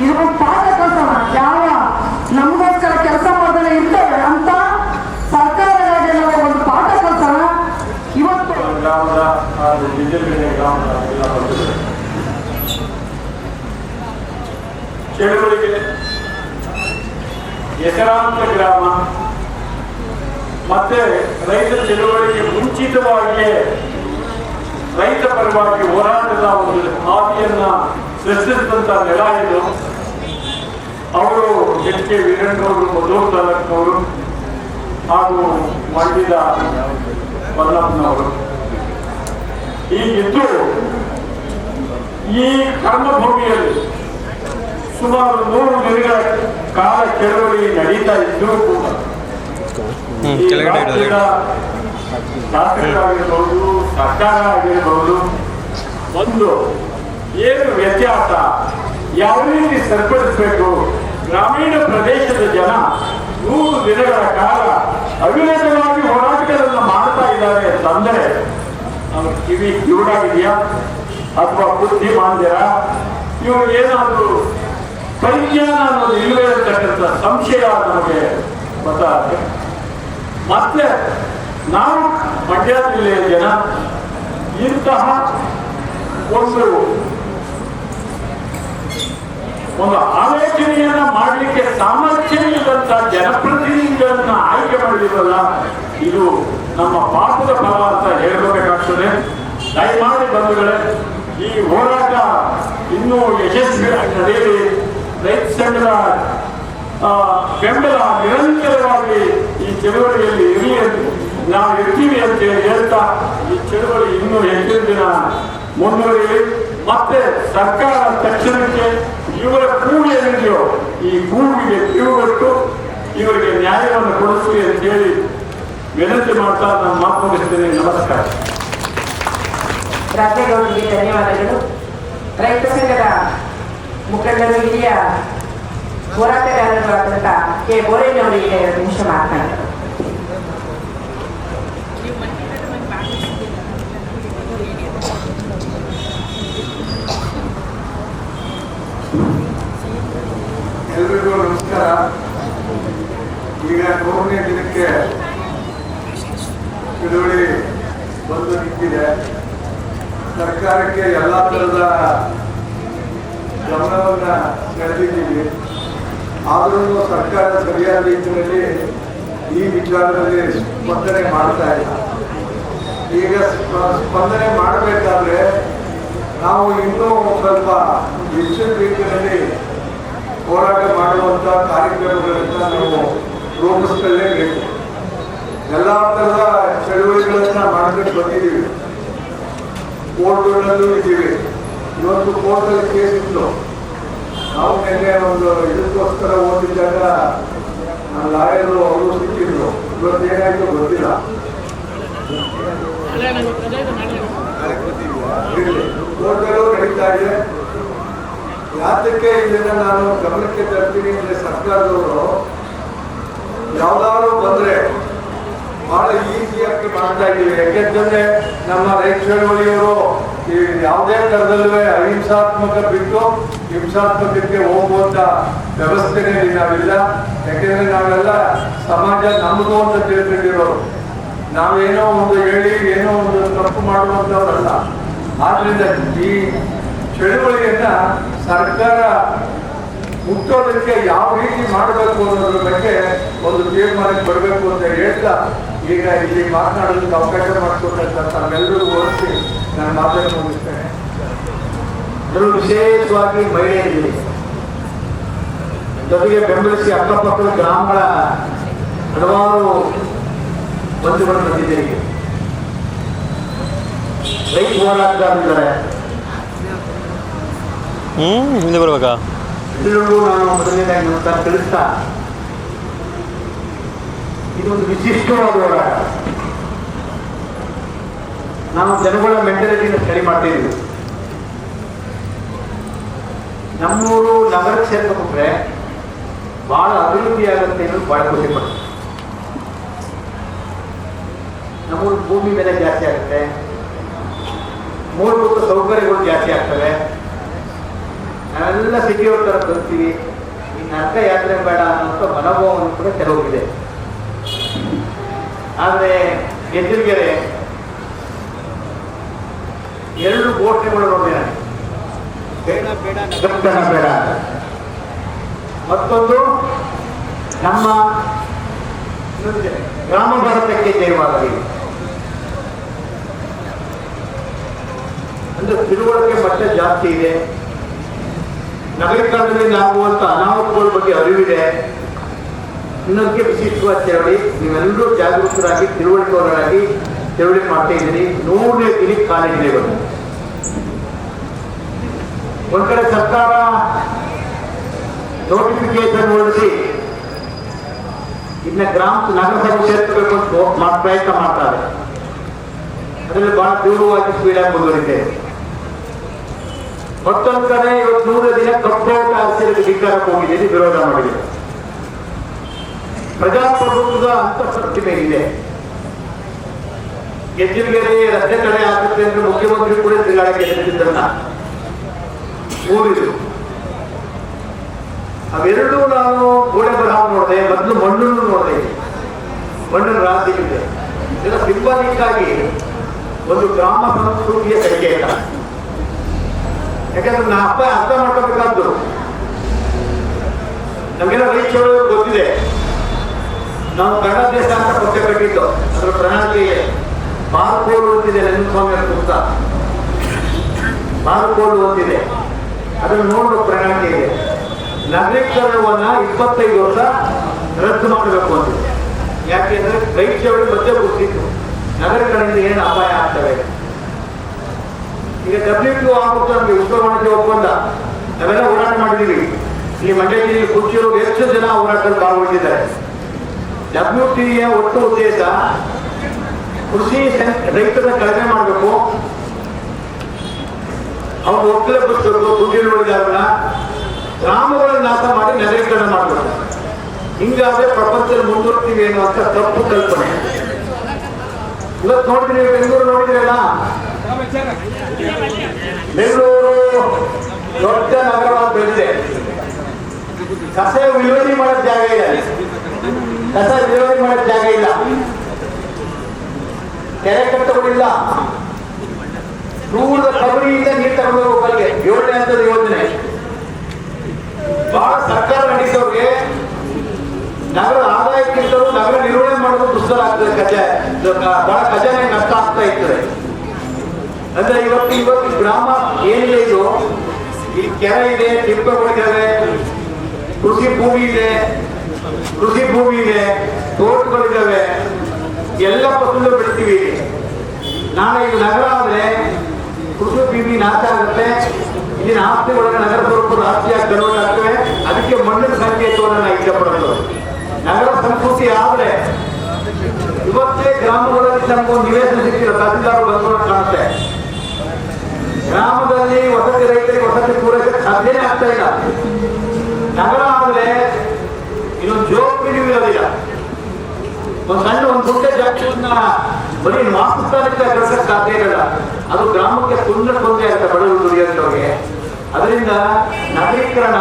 ಇದೊಂದು ಪಾಠ ಕಲ್ಸೋಣ. ಯಾವ ನಮಗೋಸ್ಕರ ಕೆಲಸ ಮಾಡ್ತಾನೆ ಇರ್ತವೆ ಅಂತ ಸರ್ಕಾರಗಳಿಗೆ ನಾವು ಒಂದು ಪಾಠ ಕಲ್ಸೋಣ. ಇವತ್ತು ಗ್ರಾಮದ ಗ್ರಾಮದ ಚಳುವಳಿಗೆ ಹೆಸರಾಂತ ಗ್ರಾಮ ಮತ್ತೆ ರೈತ ಚಳುವಳಿಗೆ ಮುಂಚಿತವಾಗಿಯೇ ರೈತ ಪರವಾಗಿ ಹೋರಾಟದ ಒಂದು ಹಾದಿಯನ್ನ ಸೃಷ್ಟಿಸಿದಂತ ನೆಲ ಇದು. ಅವರು HK ವೀರಣ್ಣವರು, ಮಧೂರ್ ತಾಲೂಕಿನವರು ಹಾಗೂ ಮಂಡ್ಯದ ಬಲ್ಲಪ್ಪನವರು ಹೀಗಿದ್ದು ಈ ಕರ್ಮಭೂಮಿಯಲ್ಲಿ ಸುಮಾರು 100 ದಿನಗಳ ಕಾಲ ಚಳವಳಿ ನಡೀತಾ ಇದ್ದರೂ ಕೂಡ ಈ ರಾಜ್ಯದ ಶಾಸಕರಾಗಿರ್ಬೋದು, ಸರ್ಕಾರ ಆಗಿರ್ಬೋದು, ಒಂದು ಏನು ವ್ಯತ್ಯಾಸ, ಯಾವ ರೀತಿ ಸರಿಪಡಿಸಬೇಕು. ಗ್ರಾಮೀಣ ಪ್ರದೇಶದ ಜನ 100 ದಿನಗಳ ಕಾಲ ಅವಿರತವಾಗಿ ಹೋರಾಟಗಳನ್ನು ಮಾಡ್ತಾ ಇದ್ದಾರೆ ಅಂತಂದರೆ ನಮ್ಮ ಕಿವಿ ಕಿವುಡಾಗಿದೆಯಾ ಅಥವಾ ಬುದ್ಧಿ ಮಾಂದ್ಯರ? ಇವರು ಏನಾದರೂ ಪರಿಜ್ಞಾನ ಅನ್ನೋದು ಇಲ್ಲವೇ ಇರತಕ್ಕಂಥ ಸಂಶಯ ನಮಗೆ ಗೊತ್ತಾಗುತ್ತೆ. ಮತ್ತೆ ನಾವು ಮಂಡ್ಯ ಜಿಲ್ಲೆಯ ಜನ ಇಂತಹ ಒಂದು ಆಲೋಚನೆಯನ್ನ ಮಾಡಲಿಕ್ಕೆ ಸಾಮರ್ಥ್ಯ ಇಲ್ಲದಂತ ಜನಪ್ರತಿನಿಧಿಗಳನ್ನ ಆಯ್ಕೆ ಮಾಡಿರಲ್ಲ, ಇದು ನಮ್ಮ ಪಾಪದ ಫಲ ಅಂತ ಹೇಳ್ಬೇಕಾಗ್ತದೆ. ದಯಮಾಡಿ ಬಂಧುಗಳೇ, ಈ ಹೋರಾಟ ಇನ್ನೂ ಯಶಸ್ವಿಯಾಗಿ ನಡೆಯಲಿ. ರೈತ ಸಂಘದ ಬೆಂಬಲ ನಿರಂತರವಾಗಿ ಈ ಚಳವಳಿಯಲ್ಲಿ ಇರಲಿ ಅಂತ ನಾವು ಇರ್ತೀವಿ ಅಂತ ಹೇಳ್ತಾ ಈ ಚಳವಳಿ ಇನ್ನೂ ಹೆಚ್ಚಿನ ದಿನ ಮುಂದುವರಿಯಲಿ. ಮತ್ತೆ ಸರ್ಕಾರ ತಕ್ಷಣಕ್ಕೆ ಇವರ ಕೂಲಿ ಏನಿದೆಯೋ ಈ ಕೂಗಿಗೆ ಕಿವಿಗೊಟ್ಟು ಇವರಿಗೆ ನ್ಯಾಯವನ್ನು ಕೊಡಿಸಲಿ ಅಂತ ಹೇಳಿ ವಿನಂತಿ ಮಾಡ್ತಾ ನಾನು ಮಾತು ಮುಗಿಸ್ತೇನೆ. ನಮಸ್ಕಾರ. ರಾಜೇಗೌಡರಿಗೆ ಧನ್ಯವಾದಗಳು. ರೈತ ಸಂಘದ ಮುಖಂಡರು ಹಿರಿಯ ಹೋರಾಟಗಾರರಾದಂಥ ಕೆ ಬೋರೇನವರಿಗೆ 2 ನಿಮಿಷ ಮಾತನಾಡಿದರು. ಎಲ್ರಿಗೂ ನಮಸ್ಕಾರ. ಈಗ 3ನೇ ದಿನಕ್ಕೆ ಚಳುವಳಿ ಬಂದು ನಿಂತಿದೆ. ಸರ್ಕಾರಕ್ಕೆ ಎಲ್ಲ ಥರದ ಗಮನವನ್ನ ಸೆಳೆದಿದ್ದೀವಿ. ಆದರೂ ಸರ್ಕಾರ ಸರಿಯಾದ ರೀತಿಯಲ್ಲಿ ಈ ವಿಚಾರದಲ್ಲಿ ಸ್ಪಂದನೆ ಮಾಡ್ತಾ ಇಲ್ಲ. ಈಗ ಸ್ಪಂದನೆ ಮಾಡಬೇಕಾದ್ರೆ ನಾವು ಇನ್ನೂ ಸ್ವಲ್ಪ ಹೆಚ್ಚಿನ ರೀತಿಯಲ್ಲಿ ಹೋರಾಟ ಮಾಡುವಂಥ ಕಾರ್ಯಕ್ರಮಗಳನ್ನ ನಾವು ರೂಪಿಸ್ಕೊಳ್ಳೇಬೇಕು. ಎಲ್ಲ ಥರದ ಚಳುವಳಿಗಳನ್ನ ಮಾಡ್ಕೊಂಡು ಬಂದಿದ್ದೀವಿ. ಕೋರ್ಟ್ಗಳಲ್ಲೂ ಇದ್ದೀವಿ. ಇವತ್ತು ಕೋರ್ಟಲ್ಲಿ ಕೇಸ್ ಇತ್ತು. ನಾವು ನಿನ್ನೆ ಒಂದು ಇದಕ್ಕೋಸ್ಕರ ಓದಿದ್ದಾಗ ಲಾಯರು ಅವರು ಸಿಕ್ಕಿದ್ರು. ಇವತ್ತೇನಾಯ್ತು ಗೊತ್ತಿಲ್ಲ. ಕೋರ್ಟಲ್ಲೂ ನಡೀತಾ ಇದೆ. ಯಾತಕ್ಕೆ ಇದನ್ನ ನಾನು ಗಮನಕ್ಕೆ ತರ್ತೀನಿ ಅಂದ್ರೆ ಸರ್ಕಾರದವರು ಯಾವ್ದಾದ್ರು ಬಂದ್ರೆ ಬಹಳ ಈಸಿಯಾಗಿ ಮಾಡ್ತಾ ಇದ್ದೀವಿ. ಯಾಕೆಂತಂದ್ರೆ ನಮ್ಮ ರೈತ ಚಳವಳಿಯವರು ಈ ಯಾವುದೇ ಥರದಲ್ಲೂ ಅಹಿಂಸಾತ್ಮಕ ಬಿಟ್ಟು ಹಿಂಸಾತ್ಮಕಕ್ಕೆ ಹೋಗುವಂತ ವ್ಯವಸ್ಥೆನೇ ನಾವಿಲ್ಲ. ಯಾಕೆಂದ್ರೆ ನಾವೆಲ್ಲ ಸಮಾಜ ನಮ್ಮದು ಅಂತ ತಿಳ್ಕೊಂಡಿರೋರು. ನಾವೇನೋ ಒಂದು ಹೇಳಿ ಏನೋ ಒಂದು ತಪ್ಪು ಮಾಡುವಂಥವ್ರಲ್ಲ. ಆದ್ರಿಂದ ಈ ಚಳುವಳಿಯನ್ನ ಸರ್ಕಾರ ಮುಟ್ಟೋದಕ್ಕೆ ಯಾವ ರೀತಿ ಮಾಡಬೇಕು ಅನ್ನೋದ್ರ ಬಗ್ಗೆ ಒಂದು ತೀರ್ಮಾನಕ್ಕೆ ಬರಬೇಕು ಅಂತ ಹೇಳ್ತಾ ಈಗ ಇಲ್ಲಿ ಮಾತನಾಡೋದಕ್ಕೆ ಅವಕಾಶ ಮಾಡಿಕೊಟ್ಟಂತ ತಾವೆಲ್ಲರಿಗೂ ಹೋಲಿಸಿ ನಾನು ಮಾತನ್ನು ಮುಗಿಸ್ತೇನೆ. ಅದರಲ್ಲೂ ವಿಶೇಷವಾಗಿ ಮಹಿಳೆಯರಿಗೆ ಜೊತೆಗೆ ಬೆಂಬಲಿಸಿ ಅಕ್ಕಪಕ್ಕದ ಗ್ರಾಮಗಳ ಹಲವಾರು ಬಂಧುಗಳು ಬಂದಿದ್ದೀರಿ. ರೈತ ಹೋರಾಟಗಾರರಿದ್ದಾರೆ. ಹಿಂದೆ ಬರ್ಬೇಕಾ? ಎಲ್ಲರಿಗೂ ನಾನು ಮೊದಲನೇದಾಗಿ ನಮಸ್ಕಾರ ತಿಳಿಸ್ತಾ, ಇದೊಂದು ವಿಶಿಷ್ಟವಾದ ಹೋರಾಟ. ನಾವು ಜನಗಳ ಮೆಂಟಾಲಿಟಿನ ಸ್ಟಡಿ ಮಾಡ್ತಿದ್ದೀವಿ. ನಮ್ಮೂರು ನಗರಕ್ಕೆ ಸೇರ್ಕೊಂಡ್ರೆ ಬಹಳ ಅಭಿವೃದ್ಧಿ ಆಗುತ್ತೆ ಅನ್ನೋದು ಬಹಳ ಖುಷಿ ಪಡ್ತೀವಿ. ನಮ್ಮೂರು ಭೂಮಿ ಬೆಲೆ ಜಾಸ್ತಿ ಆಗುತ್ತೆ, ಮೂಲಭೂತ ಸೌಕರ್ಯಗಳು ಜಾಸ್ತಿ ಆಗ್ತವೆ. ನಾವೆಲ್ಲ ಸಿಟಿಯವ್ರ ಥರ ಬರ್ತೀವಿ. ಈ ನರ್ಕ ಯಾತ್ರೆ ಬೇಡ ಅನ್ನೋಂಥ ಮನೋಭಾವವನ್ನು ಕೂಡ ಕೆಲವರಿಗಿದೆ. ಆದರೆ ಗೆಜ್ಜಲ್ಗೆರೆ 2 ಘೋಷಣೆಗಳು ನೋಡಿ ನಾನು, ಬೇಡ ಬೇಡ ನಗರತನ ಬೇಡ. ಮತ್ತೊಂದು ನಮ್ಮ ಗ್ರಾಮ ಭಾರತಕ್ಕೆ ಜಯವಾಗಲಿ. ಅಂದ್ರೆ ತಿಳುವಳಿಕೆ ಮಟ್ಟ ಜಾಸ್ತಿ ಇದೆ. ನಗರೀಕರಣದಲ್ಲಿ ಆಗುವಂತ ಅನಾಹುತಗಳ ಬಗ್ಗೆ ಅರಿವಿದೆ. ಇನ್ನೊಂದಕ್ಕೆ ವಿಶಿಷ್ಟವಾದ ಚಳವಳಿ. ನೀವೆಲ್ಲರೂ ಜಾಗೃತರಾಗಿ ತಿಳುವಳಿಕೆಯವರಾಗಿ ಚಳವಳಿ ಮಾಡ್ತಾ ಇದ್ದೀರಿ. 100ನೇ ದಿನಕ್ಕೆ ಕಾಲಿಟ್ಟಿದೆ. ಒಂದ್ ಕಡೆ ಸರ್ಕಾರ ನೋಟಿಫಿಕೇಶನ್ ಹೊರಡಿಸಿ ಇನ್ನ ನಗರಸಭೆ ಸೇರ್ಕೋಬೇಕು ಅಂತ ಪ್ರಯತ್ನ ಮಾಡ್ತಾರೆ. ಅದರಲ್ಲಿ ಬಹಳ ತೀವ್ರವಾಗಿ ಸ್ಪೀಡಾಗಿ ಮುಂದುವರಿದೆ. ಮತ್ತೊಂದು ಕಡೆ ಇವತ್ತು 100 ದಿನ ಕಪ್ಪೋಟ ಆರಿಸಿ ಧಿಕ್ಕಾರಕ್ಕೆ ಹೋಗಿದ್ದೀನಿ, ವಿರೋಧ ಮಾಡಿದೆ. ಪ್ರಜಾಪ್ರಭುತ್ವದ ಅಂತಃಪ್ರತಿಮೆ ಇದೆ. ಗೆಜ್ಜಲ್ಗೆರೆ ರಸ್ತೆ ತಡೆ ಆಗುತ್ತೆ ಅಂದ್ರೆ ಮುಖ್ಯಮಂತ್ರಿ ಕೂಡ ತಿರುಗಾಡಕ್ಕೆ ಎದುರಿದ್ದನ್ನ ಊರಿದ್ರು. ಅವೆರಡೂ ನಾನು ಗೋಡೆ ಬರಹ ನೋಡಿದೆ. ಮೊದಲು ಮಣ್ಣನ್ನು ನೋಡಿದೆ. ಮಣ್ಣನ್ನು ರಾಸಿದೆ. ಇದರ ಸಿಂಬಲಿಕ್ ಆಗಿ ಒಂದು ಗ್ರಾಮ ಸಂಸ್ಕೃತಿಯ ಸಂಕೇತ. ಯಾಕಂದ್ರೆ ನಾ ಅರ್ಥ ಮಾಡ್ಕೋಬೇಕಾದ್ದು, ನಮಗೆಲ್ಲ ರೈತ ಚಳವಳಿ ಗೊತ್ತಿದೆ. ನಾವು ಕನ್ನಡ ದೇಶ ಅಂತ ಪಕ್ಷ ಕಟ್ಟಿದ್ದು. ಅದರ ಪ್ರಣಾಳಿಕೆ ಬಾರ್ಕೋಡ್ ಓದಿದೆ. ರಂಗಸ್ವಾಮಿ ಪುಸ್ತಕ ಬಾರ್ಕೋಡ್ ಓದಿದೆ. ಅದನ್ನು ನೋಡುವ ಪ್ರಣಾಳಿಕೆ ಇದೆ. ನಗರೀಕರಣವನ್ನ 25 ವರ್ಷ ರದ್ದು ಮಾಡಬೇಕು ಅಂತಿದೆ. ಯಾಕೆಂದ್ರೆ ರೈತ ಚಳವಳಿ ಮಧ್ಯೆ ಗೊತ್ತಿತ್ತು ನಗರೀಕರಣದಿಂದ ಏನು ಅಪಾಯ ಆಗ್ತವೆ. ಈಗ WTO ಆಗುತ್ತೆ, ನಮಗೆ ವಿಶ್ವ ವಾಣಿಜ್ಯ ಒಪ್ಪಂದ ನಾವೆಲ್ಲ ಹೋರಾಟ ಮಾಡಿದ್ದೀವಿ. ಈ ಮಂಡ್ಯದಲ್ಲಿ ಕೂತಿರೋ ಎಷ್ಟು ಜನ ಹೋರಾಟದಲ್ಲಿ ಭಾಗವಹಿಸಿದ್ದಾರೆ. WTEಯ ಒಟ್ಟು ಉದ್ದೇಶ ಕೃಷಿ ರೈತರ ಕಡಿಮೆ ಮಾಡಬೇಕು, ಅವ್ರು ಒಕ್ಕಲೆಬ್ಬಿಸ್ಬೇಕು, ದುಡ್ಡಿರುವುದನ್ನ ಗ್ರಾಮಗಳನ್ನು ನಾಶ ಮಾಡಿ ನಗರೀಕರಣ ಮಾಡಬೇಕು. ಹಿಂಗಾದ್ರೆ ಪ್ರಪಂಚದಲ್ಲಿ ಮುಂದುವರ್ತೀವಿ ಅನ್ನುವಂಥ ತಪ್ಪು ಕಲ್ಪನೆ. ಇವತ್ತು ನೋಡಿದ್ರಿ, ಬೆಂಗಳೂರು ನೋಡಿದ್ರಲ್ಲ, ಬೆಂಗಳೂರು ದೊಡ್ಡ ನಗರವಾಗಿ ಬೆಳೆದಿದೆ. ಕಸ ವಿಲೇವಾರಿ ಮಾಡೋದ್ ಜಾಗ ಇಲ್ಲ, ಕಸ ವಿಲೇವಾರಿ ಮಾಡೋದ್ ಜಾಗ ಇಲ್ಲ, ಕೆರೆ ಕಟ್ಟಗಳಿಲ್ಲ, ದೂರದ ಕಬರಿಯಿಂದ ನೀರು ತಗೊಂಡು ಹೋಗಲಿಗೆ 7ನೇ ಹಂತದ ಯೋಜನೆ. ಬಹಳ ಸರ್ಕಾರ ನಡೀತವ್ರಿಗೆ ನಗರ ಆದಾಯಕ್ಕಿಂತಲೂ ನಗರ ನಿರ್ವಹಣೆ ಮಾಡೋದು ದುಸ್ತರ ಆಗ್ತದೆ. ಬಹಳ ಖಜಾನೆ ನಷ್ಟ ಆಗ್ತಾ ಇರ್ತದೆ. ಅಂದ್ರೆ ಇವತ್ತು ಗ್ರಾಮ ಏನಿದೆ, ಇದು ಈ ಕೆರೆ ಇದೆ, ತಿಪ್ಪಗಳಿದ್ದಾವೆ, ಕೃಷಿ ಭೂಮಿ ಇದೆ, ತೋಟಗಳಿದ್ದಾವೆ, ಎಲ್ಲ ಫಸಲು ಬೆಳಿತೀವಿ. ನಾಳೆ ಇದು ನಗರ ಆದ್ರೆ ಕೃಷಿ ಭೂಮಿ ನಾಶ ಆಗುತ್ತೆ, ಇಲ್ಲಿನ ಆಸ್ತಿಗಳನ್ನ ನಗರ ಸ್ವರೂಪದ ಆಸ್ತಿಯಾಗಿ ಕನ್ವರ್ಟ್ ಆಗ್ತವೆ. ಅದಕ್ಕೆ ಮಣ್ಣಿನ ಸಂಕೇತವನ್ನು ನಾವು ಇಷ್ಟಪಡೋದು. ನಗರ ಸಂಸ್ಕೃತಿ ಆದ್ರೆ ಇವತ್ತೇ ಗ್ರಾಮಗಳಲ್ಲಿ ನಮಗೊಂದು ನಿವೇಶನ ಸಿಕ್ಕಿರೋ ತಹಸೀಲ್ದಾರ್ ಬಂದು ಕಾಣುತ್ತೆ. ಗ್ರಾಮದಲ್ಲಿ ವಸತಿ ರೈತರಿಗೆ ವಸತಿ ಪೂರೈಸಕ್ಕೆ ಸಾಧ್ಯನೇ ಆಗ್ತಾ ಇಲ್ಲ. ನಗರ ಆದ್ರೆ ಇನ್ನೊಂದು ಜೋಪಾನ ಇರೋದಿಲ್ಲ. ಒಂದು ಸಣ್ಣ ಒಂದು ಗುಡ್ಡೆ ಜಾಗವನ್ನ ಬರೀ ವಾಸಸ್ಥಾನಕ್ಕೆ ಕಳಿಸಕ್ಕೆ ಸಾಧ್ಯ ಇರಲ್ಲ. ಅದು ಗ್ರಾಮಕ್ಕೆ ತೊಂದರೆ ಆಗುತ್ತೆ ಬಡವರು ದುಡಿಯೋರಿಗೆ. ಅದರಿಂದ ನಗರೀಕರಣ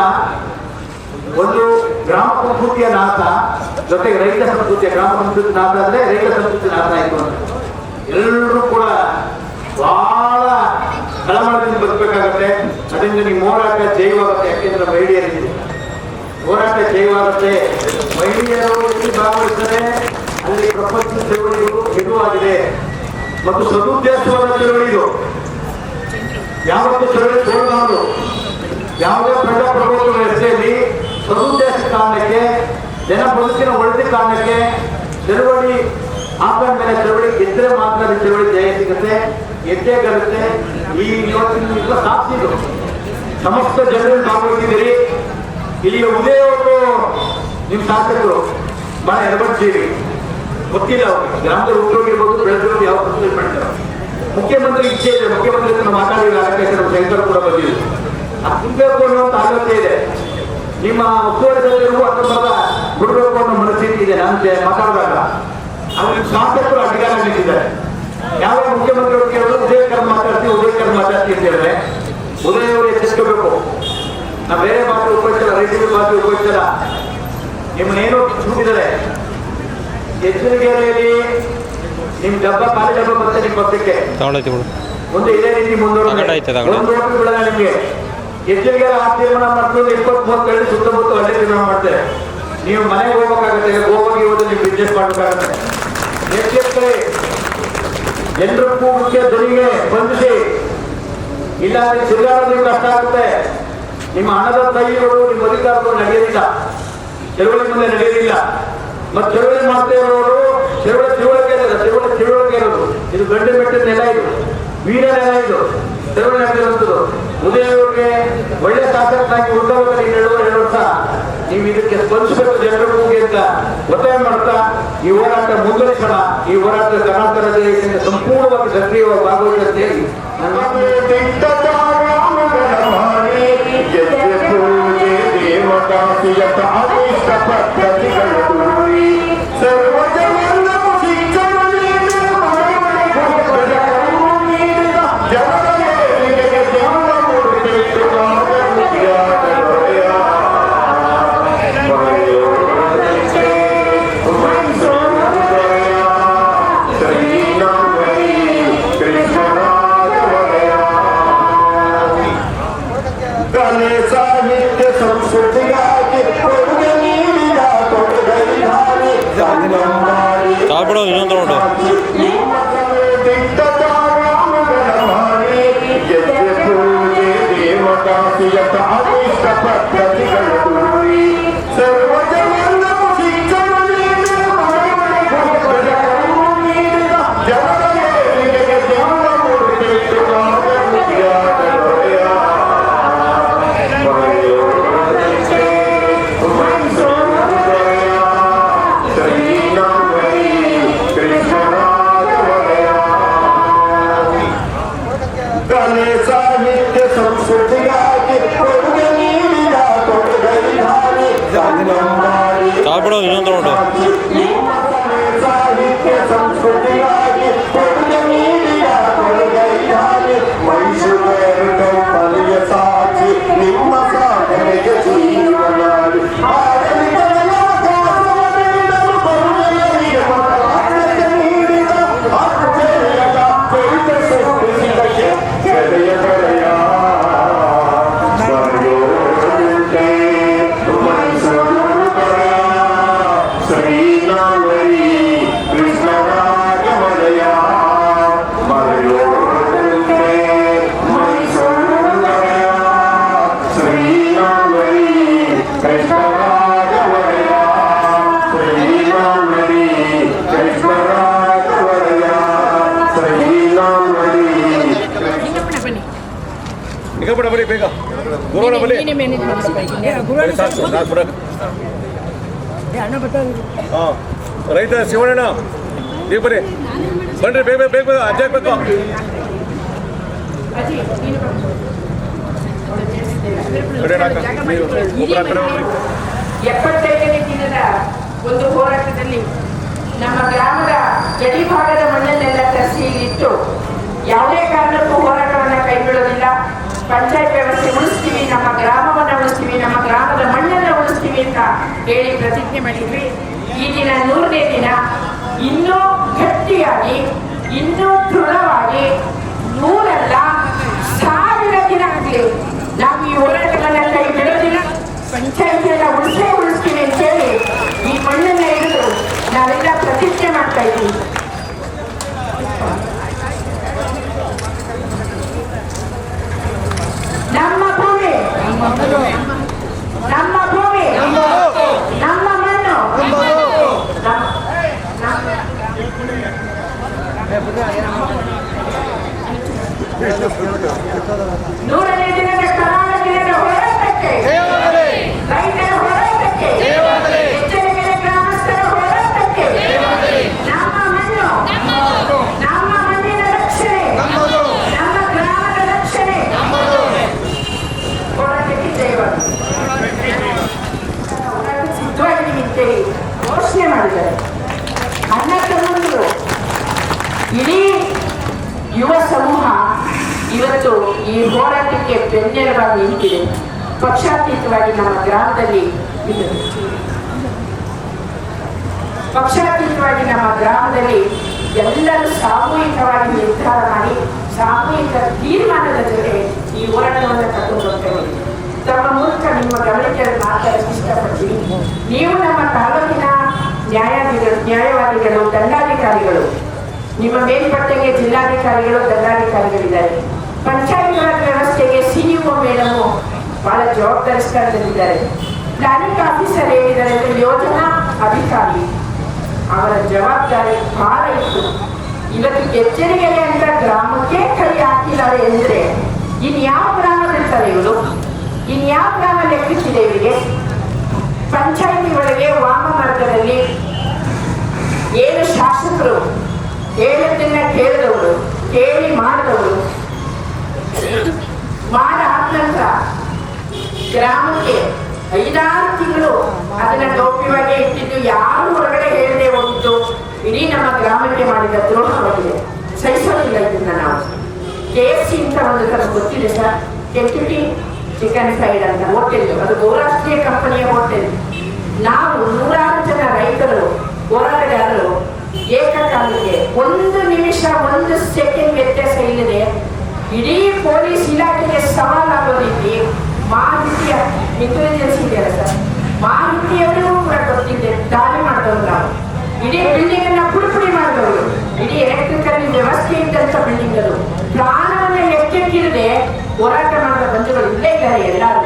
ಒಂದು ಗ್ರಾಮ ಸಂಸ್ಕೃತಿಯ ನಾಶ, ಜೊತೆಗೆ ರೈತ ಸಂಸ್ಕೃತಿಯ ಗ್ರಾಮ ಸಂಸ್ಕೃತಿ ನಾಶ ಅಂದ್ರೆ ರೈತ ಸಂಸ್ಕೃತಿ ನಾಶ ಆಯ್ತು ಅಂತ ಎಲ್ಲರೂ ಕೂಡ ಬಹಳ ತಳಮಳದಿಂದ ಬದುಕಬೇಕಾಗತ್ತೆ. ಅದರಿಂದ ನಿಮ್ಮ ಹೋರಾಟ ಜಯವಾಗುತ್ತೆ. ಯಾಕೆಂದ್ರೆ ಮಹಿಳೆಯರಿದೆ ಹೋರಾಟ ಜಯವಾಗುತ್ತೆ. ಮಹಿಳೆಯರು ಎಲ್ಲಿ ಭಾಗವಹಿಸ್ತಾರೆ ಅಲ್ಲಿ ಪ್ರಪಂಚದ ಚಳವಳಿಗಳು ಎದುವಾಗಿದೆ ಮತ್ತು ಸದುದ್ದೇಶವಾದ ಚಳವಳಿಗಳು. ಯಾವತ್ತೂ ಚಳವಳಿ ತೋರಬಾರದು. ಯಾವುದೇ ಪ್ರಜಾಪ್ರಭುತ್ವ ವ್ಯವಸ್ಥೆಯಲ್ಲಿ ಸದುದ್ದೇಶ ಕಾರಣಕ್ಕೆ, ಜನ ಬದುಕಿನ ಒಳ್ಳೆ ಕಾರಣಕ್ಕೆ ಚಳವಳಿ ಹಾಕೊಂಡ್ಮೇಲೆ ಚಳವಳಿ ಗೆದ್ದರೆ ಮಾತ್ರ ಚಳವಳಿ ಜಯ ಸಿಗುತ್ತೆ, ಗೆದ್ದೇ ಗೆಲ್ಲುತ್ತೆ. ಈ ಇವತ್ತಿನ ಸಾಕ್ಷಿಗಳು ಸಮಸ್ತ ಜನರಲ್ಲಿ ಭಾಗವಹಿಸಿದ್ದೀರಿ. ಇಲ್ಲಿಯ ಉದಯ ಅವರು ನಿಮ್ಮ ಶಾಸಕರು ಬಹಳ ಎಡಬಡ್ತೀವಿ, ಗೊತ್ತಿಲ್ಲ ಅವ್ರಿಗೆ ಗ್ರಾಮದಲ್ಲಿ ಉದ್ಯೋಗಿರ್ಬೋದು, ಬೆಳೆದಿರೋದು ಯಾವ ಪ್ರಶ್ನೆ ಮಾಡ್ತಾರೆ. ಮುಖ್ಯಮಂತ್ರಿ ಇಚ್ಛೆ ಇದೆ, ಮುಖ್ಯಮಂತ್ರಿ ಹತ್ರ ಮಾತಾಡಿದ ನಮ್ಮ ಶಂಕರ್ ಕೂಡ ಬಂದಿದ್ರು. ಅದು ತುಂಬಬೇಕು ಅನ್ನುವಂಥ ಆಲೋಚನೆ ಇದೆ. ನಿಮ್ಮ ಉಸ್ತುವಾರಿ ಸಚಿವರು ಅಕ್ಕಂಬರದ ಬಿಡಬೇಕು ಅನ್ನೋ ಮನಸ್ಥಿತಿ ಇದೆ. ನಾನು ಮಾತಾಡಿದಾಗ ಅವ್ರ ಶಾಸಕರು ಅಧಿಕಾರ ನಿಂತಿದ್ದಾರೆ. ಯಾವ ಮುಖ್ಯಮಂತ್ರಿ ಅವರು ಕೇಳಿದ್ರು ಉದಯಕರ್ ಮಾತಾಡ್ತೀವಿ ಅಂತ ಹೇಳಿದ್ರೆ ಉದಯ ಅವರು ಎಚ್ಚರಿಸಬೇಕು. ನಾವು ಬೇರೆ ಮಾತು ಉಪಯೋಗಿಸಲ್ಲ, ರೈತರ ಮಾತು ಉಪಯೋಗಿಸಲ್ಲ. ನಿಮ್ಮನ್ನೇನೋ ಚೂಟಿದ್ದಾರೆ ಎಚ್ಚರಿಕೆಯಲ್ಲಿ ನಿಮ್ ಡಬ್ಬ ಖಾಲಿ ಡಬ್ಬ ಬರುತ್ತೆ ನಿಮ್ಮ ಪಕ್ಕಕ್ಕೆ ಮುಂದೆ ಇದೇ ರೀತಿ ಮುಂದುವರೆದ ನಿಮ್ಗೆ ಎಚ್ಚರಿಕೆ ಆ ತೀರ್ಮಾನ ಮಾಡ್ಕೊಂಡು 20-30 ಸುತ್ತಮುತ್ತ ಒಳ್ಳೆ ತೀರ್ಮಾನ ಮಾಡ್ತಾರೆ. ನೀವು ಮನೆಗೆ ಹೋಗ್ಬೇಕಾಗುತ್ತೆ, ಗೋವಾಗಿ ಹೋದ್ರೆ ನೀವು ಬಿಸ್ನೆಸ್ ಮಾಡ್ಬೇಕಾಗುತ್ತೆ. ಎಚ್ಚರಿಕೆ ಜನರ ಕೂಗಕ್ಕೆ ಧ್ವನಿಗೆ ಬಂಧಿಸಿ, ಇಲ್ಲಾಂದ್ರೆ ಸಿರಿಗಾರ ನೀವು ಕಷ್ಟ ಆಗುತ್ತೆ. ನಿಮ್ಮ ಹಣದ ಕೈಗಳು ನಿಮ್ಮ ಅಧಿಕಾರಗಳು ನಡೆಯೋದಿಲ್ಲ, ಚಳವಳಿ ಮುಂದೆ ನಡೆಯೋದಿಲ್ಲ. ಮತ್ತು ಚಳವಳಿ ಮಾಡ್ತಾ ಇರೋರು ತಿಳುವಳಿಕೆ ಇರೋದು. ಇದು ಗಂಡು ಬೆಟ್ಟದ ನೆಲ, ಇದು ವೀರ ನೆಲ, ಇದು ಚಳವಳಿ ನಡೆದಿರುವಂಥದ್ದು. ಉದಯ ಅವ್ರಿಗೆ ಒಳ್ಳೆ ಶಾಸಕರಾಗಿ ಉಳ್ಕೋಬೇಕಾದ್ರೆ 2 ವರ್ಷ ನೀವು ಇದಕ್ಕೆ ಸ್ಪಂದಿಸಬೇಕು ಜನರ ಕೂಗಿ ಅಂತ ಒತ್ತಾಯ ಮಾಡ್ತಾ ಈ ಹೋರಾಟ ಮುಂದುವರಿಸೋಣ. ಈ ಹೋರಾಟ ಕರ್ನಾಟಕದ ಸಂಪೂರ್ಣವಾಗಿ ಸಕ್ರಿಯವಾಗಿ ಭಾಗವಹಿಸುತ್ತೆ ಹೇಳಿ ಇನ್ನೊಂದು ನೋಡು ಶ್ರೀನಾಮರಿ ಕೃಷ್ಣರಾಜ ಒಡೆಯ ಮರೆಯೋಳಂತೆ ಮೈಸೂರಯ ಶ್ರೀನಾಮರಿ ಕೃಷ್ಣರಾಜ ಒಡೆಯ ಶ್ರೀನಾಮರಿ ಕೃಷ್ಣರಾಜ ಒಡೆಯ ಶ್ರೀನಾಮರಿ ಈಗ ಬಿಡ ಬರೀ ಬೇಗ ಗುರುವಾರ ಬಲಿ ಹಾಂ ರೈತ ಶಿವಣ್ಣ ನೀವು ಬನ್ನಿ ಬನ್ರಿ ಬೇಗ ಬೇಗ ಬೇಗ ಅಜ್ಜ ಬೇಕು ಇಡೀ 75ನೇ ದಿನದ ಒಂದು ಹೋರಾಟದಲ್ಲಿ ನಮ್ಮ ಗ್ರಾಮದ ಗಡಿ ಭಾಗದ ಮಣ್ಣನ್ನೆಲ್ಲ ತರಿಸಿ ಇಲ್ಲಿಟ್ಟು ಯಾವುದೇ ಕಾರಣಕ್ಕೂ ಹೋರಾಟವನ್ನ ಕೈಗೊಳ್ಳೋದಿಲ್ಲ. ಪಂಚಾಯತ್ ವ್ಯವಸ್ಥೆ ಉಳಿಸ್ತೀವಿ, ನಮ್ಮ ಗ್ರಾಮವನ್ನ ಉಳಿಸ್ತೀವಿ, ನಮ್ಮ ಗ್ರಾಮದ ಮಣ್ಣನ್ನ ಉಳಿಸ್ತೀವಿ ಅಂತ ಹೇಳಿ ಪ್ರತಿಜ್ಞೆ ಮಾಡಿದ್ವಿ. ಈ ದಿನ 100ನೇ ದಿನ. ಇನ್ನೂ ಗಟ್ಟಿಯಾಗಿ, ಇನ್ನೂ ದೃಢವಾಗಿ 100 ಅಲ್ಲ 1000 ದಿನ ಆಗಲಿ ನಾವು ಈ ಹೋರಾಟವನ್ನ ಕೈ ಬಿಡೋದಿಲ್ಲ. ಪಂಚಾಯತಿಯನ್ನ ಉಳಿಸ್ತೀವಿ ಅಂತ ಹೇಳಿ ಈ ಮಣ್ಣನ್ನ ಹಿಡಿದು ನಾವೆಲ್ಲ ಪ್ರತಿಜ್ಞೆ ಮಾಡ್ತಾ ಇದ್ದೀವಿ. ನಮ್ಮ ಭೂಮಿ, ನಮ್ಮ ಭೂಮಿ, ನಮ್ಮ ಮಣ್ಣು, 100ನೇ ದಿನದ ಕರಾಳ ದಿನದ ಹೋರಾಟಕ್ಕೆ, ರೈತರ ಹೋರಾಟಕ್ಕೆ, ಎಚ್ಚರಿಕೆಯ ಗ್ರಾಮಸ್ಥರ ಹೋರಾಟಕ್ಕೆ, ನಮ್ಮ ಮಣ್ಣು, ನಮ್ಮ ಮಣ್ಣಿನ ರಕ್ಷಣೆ, ನಮ್ಮ ಗ್ರಾಮದ ರಕ್ಷಣೆ ಹೋರಾಟಕ್ಕೆ ಜಯವಾಗಲಿ. ಹೋರಾಟಕ್ಕೆ ಸಿದ್ಧವಾಗಿದ್ದೀವಿ ಅಂತೇಳಿ ಘೋಷಣೆ ಮಾಡಿದ್ದಾರೆ. ಅಣ್ಣ ತಮ್ಮಂದಿರು, ಇಡೀ ಯುವ ಸಮೂಹ ಇವತ್ತು ಈ ಹೋರಾಟಕ್ಕೆ ಬೆನ್ನೆಲುಬಾಗಿ ನಿಂತಿದೆ. ಪಕ್ಷಾತೀತವಾಗಿ ನಮ್ಮ ಗ್ರಾಮದಲ್ಲಿ ಇದೆ. ಪಕ್ಷಾತೀತವಾಗಿ ನಮ್ಮ ಗ್ರಾಮದಲ್ಲಿ ಎಲ್ಲರೂ ಸಾಮೂಹಿಕವಾಗಿ ನಿರ್ಧಾರ ಮಾಡಿ ಸಾಮೂಹಿಕ ತೀರ್ಮಾನದ ಜೊತೆ ಈ ಹೋರಾಟವನ್ನು ಕರ್ಕೊಂಡು ಹೋಗ್ತೇವೆ. ತಮ್ಮ ಮೂಲಕ ನಿಮ್ಮ ಗಮನಕ್ಕೆ ಮಾತಾಡಕ್ಕೆ ಇಷ್ಟಪಡ್ತೀನಿ. ನೀವು ನಮ್ಮ ತಾಲೂಕಿನ ನ್ಯಾಯವಾದಿಗಳು, ದಂಡಾಧಿಕಾರಿಗಳು, ನಿಮ್ಮ ಮೇಲ್ಪಟ್ಟೆಗೆ ಜಿಲ್ಲಾಧಿಕಾರಿಗಳು, ದಂಡಾಧಿಕಾರಿಗಳಿದ್ದಾರೆ. ಪಂಚಾಯತ್ ರಾಜ್ ವ್ಯವಸ್ಥೆಗೆ ಸಿಇಒ ಮೇಡಮು ಬಹಳ ಜವಾಬ್ದಾರಿ ಸ್ಥಾನದಲ್ಲಿದ್ದಾರೆ. ಪ್ಲಾನಿಂಗ್ ಆಫೀಸರ್ ಹೇಳಿದ್ದಾರೆ, ಯೋಜನಾ ಅಧಿಕಾರಿ, ಅವರ ಜವಾಬ್ದಾರಿ ಬಹಳ ಇತ್ತು. ಇವತ್ತು ಎಚ್ಚರಿಕೆಗೆ ಅಂತ ಗ್ರಾಮಕ್ಕೆ ಕೈ ಹಾಕಿದ್ದಾರೆ ಎಂದ್ರೆ ಇನ್ಯಾವ ಗ್ರಾಮ ಬಿಡ್ತಾರೆ ಇವರು? ಇನ್ಯಾವ ಗ್ರಾಮ ಲೆಕ್ಕಿಸಿದೆ ಇವರಿಗೆ? ಪಂಚಾಯಿತಿ ಒಳಗೆ ವಾಮ ಮಾರ್ಗದಲ್ಲಿ ಏನು ಶಾಸಕರು ಹೇಳದನ್ನ ಕೇಳಿದವರು, ಕೇಳಿ ಮಾಡಿದವರು, ಮಾಡಾದ ನಂತರ ಗ್ರಾಮಕ್ಕೆ 5-6 ತಿಂಗಳು ಅದನ್ನ ಗೌಪ್ಯವಾಗಿ ಇಟ್ಟಿದ್ದು, ಯಾರು ಹೊರಗಡೆ ಹೇಳದೆ ಹೋಗಿದ್ದು ಇಡೀ ನಮ್ಮ ಗ್ರಾಮಕ್ಕೆ ಮಾಡಿದ ದ್ರೋಹವಾಗಿದೆ. ಸಹಿಸೋದಿಲ್ಲ ಇದನ್ನ ನಾವು. KFC ಅಂತ ಒಂದು ಕಡೆ ಗೊತ್ತಿದೆ ಸರ್, ಕೆಂಟುಕಿ ಚಿಕನ್ ಫ್ರೈಡ್ ಅಂತ ಹೋಟೆಲ್, ಅದು ಬಹುರಾಷ್ಟ್ರೀಯ ಕಂಪನಿಯ ಹೋಟೆಲ್. ನಾವು 100 ಜನ ರೈತರು, ಹೋರಾಟಗಾರರು ಏಕಕಾಲಕ್ಕೆ 1 ನಿಮಿಷ 1 ಸೆಕೆಂಡ್ ವ್ಯತ್ಯಾಸ ಇಲ್ಲದೆ ಇಡೀ ಪೊಲೀಸ್ ಇಲಾಖೆಗೆ ಸವಾಲಾಗೋ ರೀತಿ ಮಾಹಿತಿಯ ಇಂಟೆಲಿಜೆನ್ಸ್ ಇದೆಯಲ್ಲ ಸರ್, ಮಾಹಿತಿಯನ್ನು ಕೂಡ ಗೊತ್ತಿದೆ. ದಾಳಿ ಮಾಡಿದವರು ನಾವು, ಇಡೀ ಬಿಲ್ಡಿಂಗ್ ಅನ್ನ ಪುಡಿ ಮಾಡಿದವರು, ಇಡೀ ಎಲೆಕ್ಟ್ರಿಕಲ್ ವ್ಯವಸ್ಥೆ ಇದ್ದಂತ ಬಿಲ್ಡಿಂಗ್ ಅದು ಪ್ರಾಣವನ್ನ ಲೆಕ್ಕಕ್ಕಿರದೆ ಹೋರಾಟ ಮಾಡಿದ ಬಂಧುಗಳು ಇಲ್ಲೇ ಇದ್ದಾರೆ. ಎಲ್ಲರೂ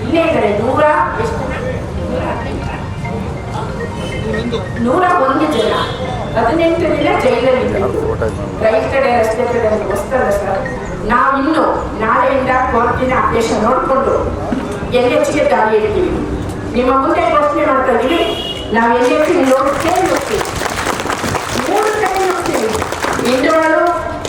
ಇಲ್ಲೇ ಇದ್ದಾರೆ. 101 ಜನ 18 ದಿನ ಜೈಲಲ್ಲಿ ರೈತ ಕಡೆ ರಸ್ತೆ ಕಡೆ ಹೊಸ್ತಲ್ಲ ಸರ್. ನಾವಿನ್ನು ನಾಳೆಯಿಂದ ಕೋರ್ಟಿನ ಆದೇಶ ನೋಡಿಕೊಂಡು NHಗೆ ದಾಳಿ ಇಡ್ತೀವಿ. ನಿಮ್ಮ ಮುಂದೆ ಘೋಷಣೆ ಮಾಡ್ತಾ ಇದೀವಿ. ನಾವು NHಗೆ ನೋಡ್ತೇವೆ, ಹೋಗ್ತೀವಿ. 3 ಕಡೆ ಹೋಗ್ತೀವಿ. ಇಂದೋಳು,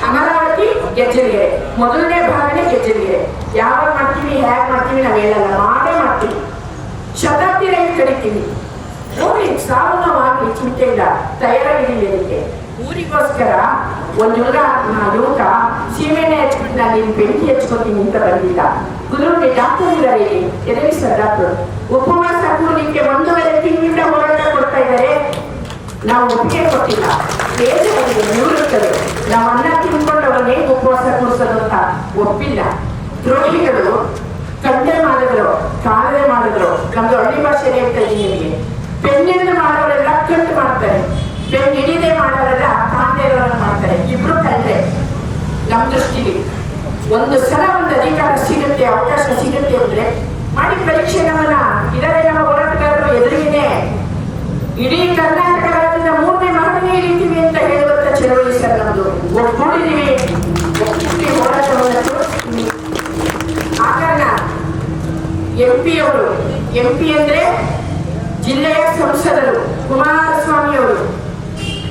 ಅಮರಾವತಿ, ಗೆಜ್ಜಲಗೆರೆ. ಮೊದಲನೇ ಭಾಗನೇ ಗೆಜ್ಜಲಗೆರೆ. ಯಾವಾಗ ಮಾಡ್ತೀವಿ, ಹೇಗೆ ಮಾಡ್ತೀವಿ ನಾವು ಹೇಳಲ್ಲ, ಮಾಡೇ ಮಾಡ್ತೀವಿ. ಶತಾಬ್ದಿ ರೈಲು ಕರಿತೀವಿ. ಹೋಗಿ ಸಾವು ನೋವಾಗಲಿ ಚಿಂತೆ ಇಲ್ಲ, ತಯಾರಾಗಿದ್ದೀವಿ. ಅದಕ್ಕೆ ಊರಿಗೋಸ್ಕರ ಒಂದು ಯುವಕ ಸೀಮೆಣ್ಣೆ ಹಚ್ಬಿಟ್ಟು ನಾನು ಇಲ್ಲಿ ಬೆಂಕಿ ಹಚ್ಕೊತೀನಿ ಅಂತ ಬಂದಿಲ್ಲ. ಗುರುವಿಗೆ ಡಾಕ್ಟರ್ ಇದ್ದಾರೆ, ಇಲ್ಲಿ ಎದುರಿ ಸರ್ ಡಾಕ್ಟರ್. ಉಪವಾಸ ಕೂರ್ಲಿಕ್ಕೆ 1.5 ತಿಂಗಳಿಂದ ಹೋರಾಟ ಕೊಡ್ತಾ ಇದ್ದಾರೆ. ನಾವು ಒಪ್ಪಿಗೆ ಕೊಟ್ಟಿಲ್ಲ. ಬೇಜಾರಿಗೆ ನಿವೃತ್ತರು ನಾವು ಅನ್ನ ತಿನ್ಕೊಂಡು ಅವರನ್ನೇ ಉಪವಾಸ ಕೂರಿಸೋದು ಅಂತ ಒಪ್ಪಿಲ್ಲ. ದ್ರೋಹಿಗಳು, ಕಂಡೆ ಮಾಡಿದ್ರು, ಕಾಲದೆ ಮಾಡಿದ್ರು. ನಮ್ದು ಹಳ್ಳಿ ಭಾಷೆ ಹೇಳ್ತಾ ಇದ್ದೀನಿ ನಿಮಗೆ. ಪೆನ್ನಿಂದ ಮಾಡೋರು ಮಾಡ್ತಾರೆ. ಬೆನ್ ಹಿಡಿದೇ ಮಾಡೋರೆಲ್ಲ ಕಾಣದೇ ಇರೋರನ್ನ ಮಾಡ್ತಾರೆ. ಇಬ್ರು ಕಂಡ್ರೆ ನಮ್ಮ ದೃಷ್ಟಿಗೆ ಒಂದು ಸಲ ಒಂದು ಅಧಿಕಾರ ಸಿಗುತ್ತೆ, ಅವಕಾಶ ಸಿಗುತ್ತೆ ಅಂದ್ರೆ ಮಾಡಿ ಪರೀಕ್ಷೆ. ನಮ್ಮನ್ನ ಇದರಲ್ಲಿ ನಮ್ಮ ಹೋರಾಟಗಾರರು ಎದುರಿಗೇನೆ ಇಡೀ ಕರ್ನಾಟಕ ರಾಜ್ಯದ 3ನೇ ಮಹಡಿಗೆ ಇಳಿತೀವಿ ಅಂತ ಹೇಳುವಂತ ಚಳವಳಿ ಸರ್ ನಮ್ದು. ಒಗ್ಗೂಡಿದೀವಿ, ಒಗ್ಗೂಡಿ ಹೋರಾಟವನ್ನು ತೋರಿಸ್ತೀವಿ. ಆ ಕಾರಣ ಎಂಪಿ ಅಂದ್ರೆ ಜಿಲ್ಲೆಯ ಸಂಸದರು ಕುಮಾರಸ್ವಾಮಿ ಅವರು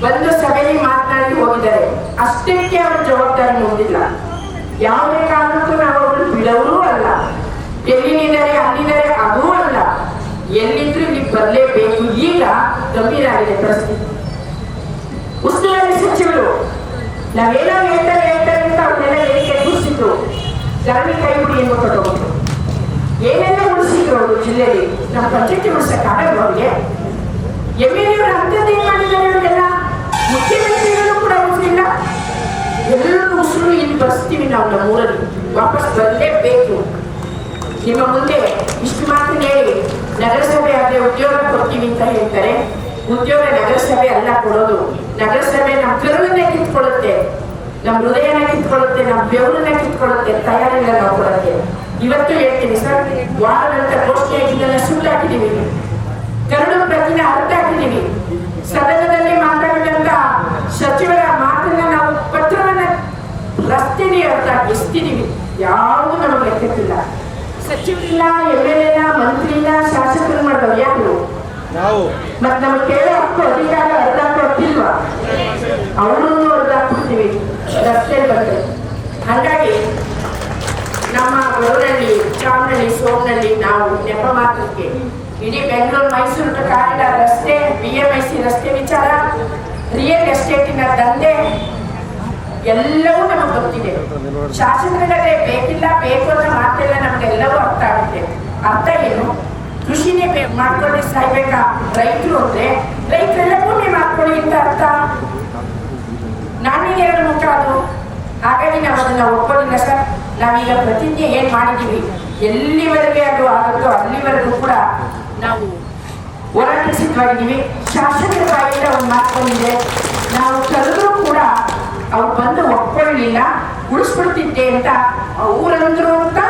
ಒಂದು ಸಭೆಯಲ್ಲಿ ಮಾತನಾಡಿ ಹೋಗಿದ್ದಾರೆ. ಅಷ್ಟಕ್ಕೆ ಅವರ ಜವಾಬ್ದಾರಿ ಹೊಂದಿಲ್ಲ. ಯಾವುದೇ ಕಾರಣಕ್ಕೂ ನಾವು ಅವರು ಬಿಡೋರು ಅಲ್ಲ. ಎಲ್ಲಿದ್ದಾರೆ ಅಲ್ಲಿದ್ದಾರೆ ಅದೂ ಅಲ್ಲ. ಎಲ್ಲಿದ್ರು ಇಲ್ಲಿ ಬರಲೇಬೇಕು. ಈಗ ಗಂಭೀರ ಆಗಿದೆ ಪರಿಸ್ಥಿತಿ. ಉಸ್ತುವಾರಿ ಸಚಿವರು ನಾವೇನೋ ಹೇಳ್ತಾರೆ ಅಂತ ಅವ್ರನ್ನೆಲ್ಲ ಹೇಳಿಕೆ ಕೂರಿಸಿದ್ರು. ಧರಣಿ ಕೈಬಿಡಿ ಎಂದು ಕೊಟ್ಟೋಗ್ರು. ಏನೆಲ್ಲ ಉಳಿಸಿದ್ರು ಅವರು ಜಿಲ್ಲೆಯಲ್ಲಿ. ನಮ್ಮ ಪಂಚಾಯತಿ ಉಳಿಸಕ್ಕಾಗಲ್ಲ ಅವ್ರಿಗೆ. MLA ಅವರು ಅಂಥದ್ದು ಏನ್ ಮಾಡಿದ್ದಾರೆ ಅವರಿಗೆಲ್ಲ. ಮುಖ್ಯಮಂತ್ರಿಗಳು ಕೂಡ ಉಳಿಸಿಲ್ಲ. ಎಲ್ಲರೂ ಉಸಿರು ಇಲ್ಲಿ ಬರ್ಸ್ತೀವಿ ನಾವು ನಮ್ಮೂರಲ್ಲಿ, ವಾಪಸ್ ಬರಲೇಬೇಕು. ನಿಮ್ಮ ಮುಂದೆ ಇಷ್ಟು ಮಾತು ಹೇಳಿ ನಗರಸಭೆ ಆದ್ರೆ ಉದ್ಯೋಗ ಕೊಡ್ತೀವಿ ಅಂತ ಹೇಳ್ತಾರೆ. ಉದ್ಯೋಗ ನಗರಸಭೆ ಅಲ್ಲ ಕೊಡೋದು. ನಗರಸಭೆ ನಮ್ಮ ಕರುಳನ್ನ ಕಿತ್ಕೊಳ್ಳುತ್ತೆ, ನಮ್ಮ ಹೃದಯನ ಕಿತ್ಕೊಳ್ಳುತ್ತೆ, ನಮ್ಮ ಬೆವರನ್ನ ಕಿತ್ಕೊಳ್ಳುತ್ತೆ. ತಯಾರಿಲ್ಲ ನಾವು ಕೊಡೋಕ್ಕೆ. ಇವತ್ತು ಹೇಳ್ತೀನಿ ಸರ್, ವಾರದಂತ ಘೋಷಣೆಗಿಂತ ಸುಳ್ಳಾಕಿದ್ದೀವಿ. ಕರಡು ಪ್ರತಿನ ಅರ್ಥ ಹಾಕಿದ್ದೀವಿ. ಸದನದಲ್ಲಿ ಮಾತಾಡಿದಂತ ಸಚಿವರ ಮಾತನ್ನ ನಾವು ಪತ್ರವನ್ನ ರಸ್ತೆಯಲ್ಲಿ ಅರ್ಥ ಎಸ್ತಿದೀವಿ. ಯಾವುದು ನಮಗೆ ಲೆಕ್ಕಕ್ಕಿಲ್ಲ. ಸಚಿವರಿಲ್ಲ, MLA ಮಂತ್ರಿ ಇಲ್ಲ, ಶಾಸಕರು ಮಾಡಿದವ್ರು ಯಾರು? ಮತ್ ನಮ್ಗೆ ಕೇಳೋ ಹಕ್ಕು ಅಧಿಕಾರ ಅರ್ಧ ಕೊಟ್ಟಿಲ್ವಾ? ಅವರನ್ನು ಅರ್ಧ ಕೊಡ್ತೀವಿ ರಸ್ತೆಯಲ್ಲಿ ಬರ್ತೇವೆ. ಹಾಗಾಗಿ ನಮ್ಮ ಊರಲ್ಲಿ ಚಾಮನಹಳ್ಳಿ ಸೋಮನಹಳ್ಳಿ ನಾವು ನೆಪ ಮಾತ್ರಕ್ಕೆ ಇಡೀ ಬೆಂಗಳೂರು ಮೈಸೂರು ಕಾರಿಡಾರ್ ರಸ್ತೆ, BMIC ರಸ್ತೆ ವಿಚಾರ, ರಿಯಲ್ ಎಸ್ಟೇಟಿನ ದಂಧೆ ಎಲ್ಲವೂ ನಮಗೆ ಗೊತ್ತಿದೆ. ಶಾಸಕರಿಗೆ ಬೇಕಿಲ್ಲ ಬೇಕು ಅಂತ ಮಾತೆಲ್ಲ ನಮಗೆಲ್ಲವೂ ಅರ್ಥ ಆಗುತ್ತೆ. ಅರ್ಥ ಏನು? ಕೃಷಿನೇ ಮಾಡ್ಕೊಳ್ಳಿ ಸಾಯ್ಬೇಕಾ ರೈತರು ಅಂದ್ರೆ ರೈತರೆಲ್ಲ ಭೂಮಿ ಮಾಡ್ಕೊಳ್ಳಿ ಅಂತ ಅರ್ಥ. ನಾನೇ ಎರಡು ಮುಖ ಅದು. ಹಾಗಾಗಿ ನಾವು ಅದನ್ನ ಒಪ್ಪೋದಿಲ್ಲ ಸರ್. ನಾವೀಗ ಪ್ರತಿಜ್ಞೆ ಏನ್ ಮಾಡಿದೀವಿ, ಎಲ್ಲಿವರೆಗೆ ಅದು ಆಗುತ್ತೋ ಅಲ್ಲಿವರೆಗೂ ಕೂಡ ನಾವು ಹೋರಾಟ ಸಿದ್ಧವಾಗಿದ್ದೀವಿ. ಶಾಸಕರ ಬಾಯಿಂದ ಒಂದು ಮಾತು ಬಂದಿದೆ, ನಾವು ಕರೆದ್ರೂ ಕೂಡ ಅವ್ರು ಬಂದು ಒಪ್ಕೊಳ್ಳಿಲ್ಲ, ಉಳಿಸ್ಬಿಡ್ತಿದ್ದೆ ಅಂತ ಅವರಂದ್ರು ಅಂತ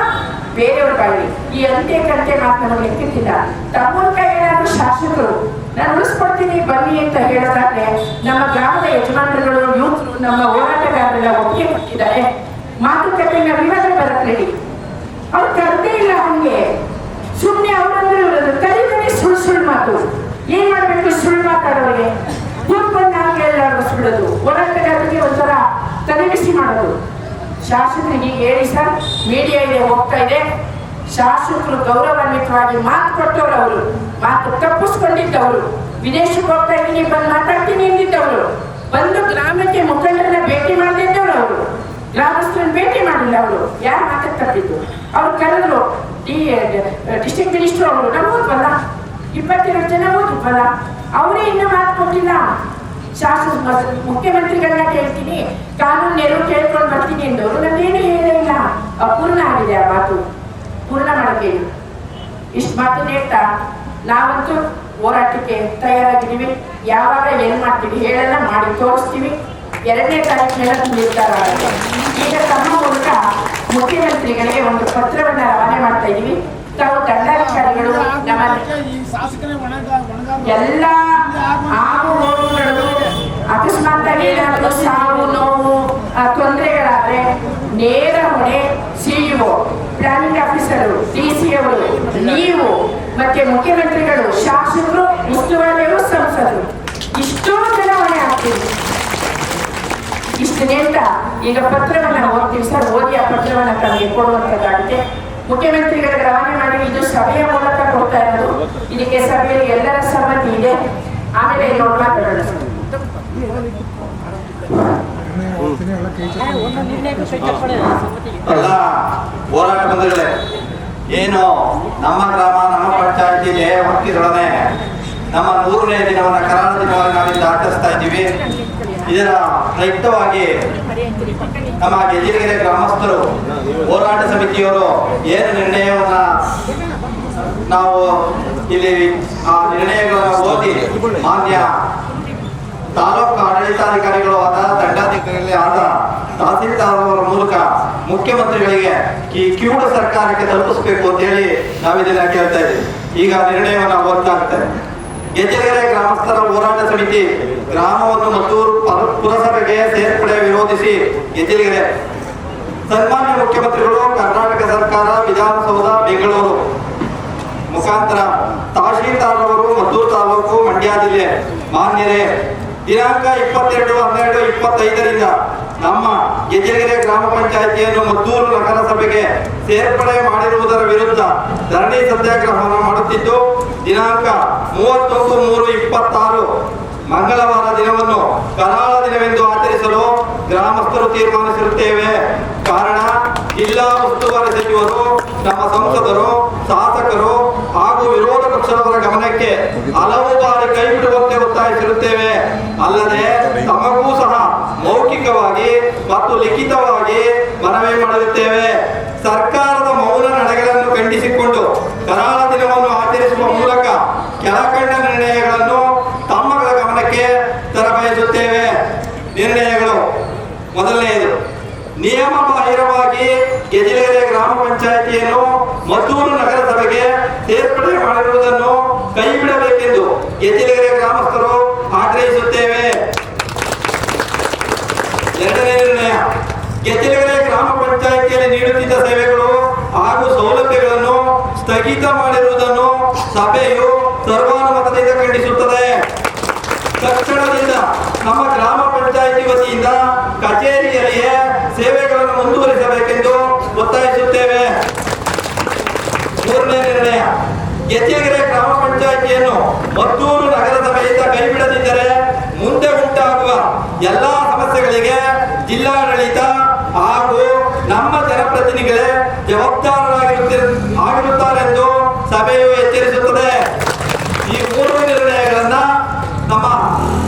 ಬೇರೆಯವ್ರ ಬಾಯಿ. ಈ ಅಂತೆ ಕಂತೆ ಮಾತು ನಮಗೆ ಲೆಕ್ಕಿಲ್ಲ. ತಮ್ಮ ಏನಾದ್ರು ಶಾಸಕರು ನಾನು ಉಳಿಸ್ಕೊಡ್ತೀನಿ ಬನ್ನಿ ಅಂತ ಹೇಳೋದಾದ್ರೆ ನಮ್ಮ ಗ್ರಾಮದ ಯಜಮಾನರುಗಳು, ಯೂತ್ರು, ನಮ್ಮ ಹೋರಾಟಗಾರರೆಲ್ಲ ಒಪ್ಪಿಗೆ ಕೊಟ್ಟಿದ್ದಾರೆ. ಮಾತುಕತೆನ ವಿವಾದ ಬರಕ್ಕೆ ಅವ್ರು ಕರೆದೇ ಇಲ್ಲ. ಹಂಗೆ ಸುಮ್ಮನೆ ಅವರಂದ್ರೆ ಕರೀತಾನೆ ಸುಳ್ಳು ಮಾತು. ಏನ್ ಮಾಡ್ಬೇಕು? ಸುಳ್ಳು ಮಾತಾಡೋರಿಗೆ ಕೂತ್ಕೊಂಡು ನಾವು ಕೇಳಬಿಡೋದು, ಹೋರಾಟಗಾರರಿಗೆ ಒಂಥರ ತಲೆಬಿಸಿ ಮಾಡೋದು. ಶಾಸಕರಿಗೆ ಹೇಳಿ ಸರ್, ಮೀಡಿಯಾ ಇದೆ, ಹೋಗ್ತಾ ಇದೆ. ಶಾಸಕರು ಗೌರವಾನ್ವಿತವಾಗಿ ಮಾತು ಕೊಟ್ಟವ್ರು, ಅವರು ಮಾತು ತಪ್ಪಿಸ್ಕೊಂಡಿದ್ದವರು. ವಿದೇಶಕ್ಕೆ ಹೋಗ್ತಾ ಇದ್ದೀನಿ ಬಂದು ಮಾತಾಡ್ತೀನಿ ಎಂದಿದ್ದವರು, ಬಂದು ಗ್ರಾಮಕ್ಕೆ ಮುಖಂಡರನ್ನ ಭೇಟಿ ಮಾಡದಿದ್ದವರು, ಅವರು ಗ್ರಾಮಸ್ಥರನ್ನ ಭೇಟಿ ಮಾಡಿಲ್ಲ. ಅವರು ಯಾರು ಮಾತಾಡ್ ತಪ್ಪಿದ್ದು? ಅವ್ರು ಕರೆದ್ರು ಡಿಸ್ಟ್ರಿಕ್ಟ್ ಮಿನಿಸ್ಟರ್ ಅವರು, ನಾವು ಹೋದ್ವಲ್ಲ 22 ಜನ ಹೋಗಿದ್ವಲ್ಲ, ಅವರೇ ಇನ್ನೂ ಮಾತು ಕೊಟ್ಟಿಲ್ಲ. ಮುಖ್ಯಮಂತ್ರಿಗಳನ್ನ ಕೇಳ್ತೀನಿ, ಕಾನೂನು ನೆರವು ಕೇಳ್ಕೊಂಡು ಬರ್ತೀನಿ ಎಂದವರು ನನ್ನೇನು ಹೇಳಿಲ್ಲ. ಅಪೂರ್ಣ ಆಗಿದೆ ಆ ಮಾತು, ಪೂರ್ಣ ಮಾಡಕ್ಕೆ. ಇಷ್ಟು ಮಾತು ಹೇಳ್ತಾ ನಾವಂತೂ ಹೋರಾಟಕ್ಕೆ ತಯಾರಾಗಿದ್ದೀವಿ. ಯಾವಾಗ ಏನ್ ಮಾಡ್ತೀವಿ ಹೇಳಲ್ಲ, ಮಾಡಿ ತೋರಿಸ್ತೀವಿ. 2ನೇ ತಾರೀಕಿನೆಲ್ಲ ನಿರ್ಧಾರ ಆಗುತ್ತೆ. ಈಗ ತಮ್ಮ ಮೂಲಕ ಮುಖ್ಯಮಂತ್ರಿಗಳಿಗೆ ಒಂದು ಪತ್ರವನ್ನ ರವಾನೆ ಮಾಡ್ತಾ ಇದ್ದೀವಿ. ತಾವು ದಂಡಾಧಿಕಾರಿಗಳು ನಮ್ಮ ಎಲ್ಲ ಆಗು ಹೋಗುಗಳು, ಅಕಸ್ಮಾತ್ ಏನಾದರೂ ಸಾವು ನೋವು ತೊಂದರೆಗಳಾದ್ರೆ ನೇರ ಹೊಣೆ CEO, ಪ್ಲಾನಿಂಗ್ ಆಫೀಸರು, DC ಅವರು, ನೀವು ಮತ್ತೆ ಮುಖ್ಯಮಂತ್ರಿಗಳು, ಶಾಸಕರು, ಉಸ್ತುವಾರಿಯವರು, ಸಂಸದರು, ಇಷ್ಟೋ ಜನ ಹೊಣೆ ಆಗ್ತೀವಿ. ಇಷ್ಟು ನೇತಾ ಈಗ ಪತ್ರವನ್ನ ಓದ್ತೀವಿ ಸರ್. ಓದಿ ಆ ಪತ್ರವನ್ನ ತಮಗೆ ಕೊಡುವಂತದ್ದಾಗಿದೆ. ಮುಖ್ಯಮಂತ್ರಿಗಳಿಗೆ ರವಾನೆ ಮಾಡಿ ಇದು ಸಭೆಯ ಮೂಲಕ ಕೊಡ್ತಾ ಇರೋದು. ಇದಕ್ಕೆ ಸಭೆಯಲ್ಲಿ ಎಲ್ಲರ ಸಮ್ಮತಿ ಇದೆ. ಆಮೇಲೆ ನೋಡಿ ಮಾತಾಡೋಣ. ಎಲ್ಲ ಹೋರಾಟ ಬಂಧುಗಳೇ, ಏನು ನಮ್ಮ ಗ್ರಾಮ ನಮ್ಮ ಪಂಚಾಯತಿಗೆ ಹೊಕ್ಕಿದೊಡನೆ ನಮ್ಮ 100ನೇ ದಿನವನ್ನು ಕರಾಳ ದಿನವಾಗಿ ನಾವಿಂದ ಆಚರಿಸ್ತಾ ಇದ್ದೀವಿ. ಇದರ ಪ್ರಯುಕ್ತವಾಗಿ ನಮ್ಮ ಗೆಜ್ಜಿಗೆರೆ ಗ್ರಾಮಸ್ಥರು ಹೋರಾಟ ಸಮಿತಿಯವರು ಏನು ನಿರ್ಣಯವನ್ನ ನಾವು ಇಲ್ಲಿ ಆ ನಿರ್ಣಯಗಳನ್ನು ಓದಿ ಮಾನ್ಯ ತಾಲೂಕು ಆಡಳಿತಾಧಿಕಾರಿಗಳು ಆದ ದಂಡಾಧಿಕಾರಿಗಳೇ ಆದ ತಹಸೀಲ್ದಾರ್ ಅವರ ಮೂಲಕ ಮುಖ್ಯಮಂತ್ರಿಗಳಿಗೆ ಈ ಕಿವುಡ ಸರ್ಕಾರಕ್ಕೆ ತಲುಪಿಸಬೇಕು ಅಂತ ಹೇಳಿ ನಾವಿದನ್ನ ಕೇಳ್ತಾ ಇದ್ದೀವಿ. ಈಗ ನಿರ್ಣಯವನ್ನು ಓದ್ತಾಗ್ತದೆ. ಗೆಜ್ಜಲಗೆರೆ ಗ್ರಾಮಸ್ಥರ ಹೋರಾಟ ಸಮಿತಿ ಗ್ರಾಮವನ್ನು ಮದ್ದೂರು ಪುರಸಭೆಗೆ ಸೇರ್ಪಡೆ ವಿರೋಧಿಸಿ ಗೆಜ್ಜಲಗೆರೆ ಸನ್ಮಾನ್ಯ ಮುಖ್ಯಮಂತ್ರಿಗಳು ಕರ್ನಾಟಕ ಸರ್ಕಾರ ವಿಧಾನಸೌಧ ಬೆಂಗಳೂರು ಮುಖಾಂತರ ತಹಶೀಲ್ದಾರ್ ಅವರು ಮದ್ದೂರು ತಾಲೂಕು ಮಂಡ್ಯ ಜಿಲ್ಲೆ ಮಾನ್ಯರೇ ದಿನಾಂಕ 22/12/25 ನಮ್ಮ ಗೆಜ್ಜಲಗೆರೆ ಗ್ರಾಮ ಪಂಚಾಯಿತಿಯನ್ನು ಮದ್ದೂರು ನಗರಸಭೆಗೆ ಸೇರ್ಪಡೆ ಮಾಡಿರುವುದರ ವಿರುದ್ಧ ಧರಣಿ ಸತ್ಯಾಗ್ರಹವನ್ನು ಮಾಡುತ್ತಿದ್ದು ದಿನಾಂಕ 31/3/26 ಮಂಗಳವಾರ ದಿನವನ್ನು ಕರಾಳ ದಿನವೆಂದು ಆಚರಿಸಲು ಗ್ರಾಮಸ್ಥರು ತೀರ್ಮಾನಿಸಿರುತ್ತೇವೆ. ಕಾರಣ ಜಿಲ್ಲಾ ಉಸ್ತುವಾರಿ ಸಚಿವರು, ನಮ್ಮ ಸಂಸದರು, ಶಾಸಕರು ಹಾಗೂ ವಿರೋಧ ಪಕ್ಷದವರ ಗಮನಕ್ಕೆ ಹಲವು ಬಾರಿ ಕೈ ಬಿಡುವಂತೆ ಒತ್ತಾಯಿಸಿರುತ್ತೇವೆ. ಅಲ್ಲದೆ ತಮಗೂ ಸಹ ಮೌಖಿಕವಾಗಿ ಮತ್ತು ಲಿಖಿತವಾಗಿ ಮನವಿ ಮಾಡಿರುತ್ತೇವೆ. ಸರ್ಕಾರದ ಮೌನ ನಡೆಗಳನ್ನು ಖಂಡಿಸಿಕೊಂಡು ಕರಾಳ ದಿನವನ್ನು ಆಚರಿಸುವ ಮೂಲಕ ಕೆಳಕಂಡ ನಿರ್ಣಯಗಳನ್ನು ತಮ್ಮಗಳ ಗಮನಕ್ಕೆ ತರಬಯಸುತ್ತೇವೆ. ನಿರ್ಣಯಗಳು: ಮೊದಲನೆಯದು, ನಿಯಮ ಬಾಹಿರವಾಗಿ ಗೆಜ್ಜಲಗೆರೆ ಗ್ರಾಮ ಪಂಚಾಯಿತಿಯನ್ನು ಮದ್ದೂರು ನಗರಸಭೆಗೆ ಸೇರ್ಪಡೆ ಮಾಡಿರುವುದನ್ನು ಕೈಬಿಡಬೇಕೆಂದು ಗೆಜ್ಜಲಗೆರೆ ಗ್ರಾಮಸ್ಥರು ಆಗ್ರಹಿಸುತ್ತೇವೆ. ಎರಡನೇ ನಿರ್ಣಯ, ಗೆಜ್ಜಲಗೆರೆ ಗ್ರಾಮ ಪಂಚಾಯಿತಿಯಲ್ಲಿ ನೀಡುತ್ತಿದ್ದ ಸೇವೆಗಳು ಹಾಗೂ ಸೌಲಭ್ಯಗಳನ್ನು ಸ್ಥಗಿತ ಮಾಡಿರುವುದನ್ನು ಸಭೆಯು ಸರ್ವಾನುಮತದಿಂದ ಖಂಡಿಸುತ್ತದೆ. ತಕ್ಷಣದಿಂದ ನಮ್ಮ ಗ್ರಾಮ ಪಂಚಾಯಿತಿ ವತಿಯಿಂದ ಕಚೇರಿಯಲ್ಲಿಯೇ ಸೇವೆಗಳನ್ನು ಮುಂದುವರಿಸಬೇಕೆಂದು ಒತ್ತಾಯಿಸುತ್ತೇವೆ. ಮೂರನೇ ನಿರ್ಣಯ, ಗೆಜ್ಜಲಗೆರೆ ಗ್ರಾಮ ಪಂಚಾಯಿತಿಯನ್ನು ಮದ್ದೂರು ನಗರಸಭೆಯಿಂದ ಕೈಬಿಡದಿದ್ದರೆ ಮುಂದೆ ಉಂಟಾಗುವ ಎಲ್ಲಾ ಸಮಸ್ಯೆಗಳಿಗೆ ಜಿಲ್ಲಾಡಳಿತ ಹಾಗೂ ನಮ್ಮ ಜನಪ್ರತಿನಿಧಿಗಳೇ ಜವಾಬ್ದಾರರಾಗಿರುತ್ತಾರೆಂದು ಸಭೆಯು ಎಚ್ಚರಿಸುತ್ತದೆ. ಈ ಮೂರು ನಿರ್ಣಯಗಳನ್ನ ನಮ್ಮ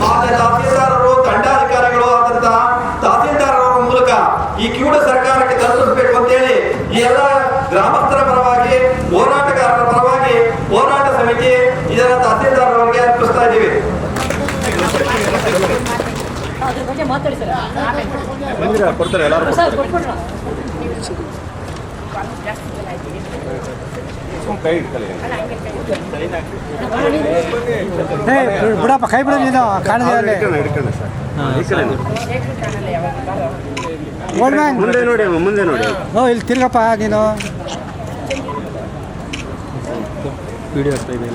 ಮಾನ್ಯ ತಹಸೀಲ್ದಾರರು, ದಂಡಾಧಿಕಾರಿಗಳು ಆದಂತಹ ತಹಸೀಲ್ದಾರರ ಮೂಲಕ ಈ ಕಿವುಡ ಸರ್ಕಾರಕ್ಕೆ ತಲುಪಿಸಬೇಕು ಅಂತೇಳಿ ಈ ಎಲ್ಲ ಗ್ರಾಮಸ್ಥರ ಪರವಾಗಿ, ಹೋರಾಟಗಾರರ ಪರವಾಗಿ ಹೋರಾಟ ಸಮಿತಿ ಇದರ ತಹಸೀಲ್ದಾರ್ ಅವರಿಗೆ ಅರ್ಪಿಸ್ತಾ ಇದ್ದೀವಿ. ಕೊಡ್ತಾರೆ ಎಲ್ಲರೂ ಕೈ ಇಟ್ಕೊಳ್ಳಿ. ಬಿಡಪ್ಪ, ಕೈ ಬಿಡ ನೀನು ಕಾಣದೆ ಮುಂದೆ ನೋಡಿ, ಮುಂದೆ ನೋಡಿ. ಇಲ್ಲಿ ತಿರ್ಗಪ್ಪ ನೀನು. ವಿಡಿಯೋ ಆಗ್ತಾ ಇದೆ,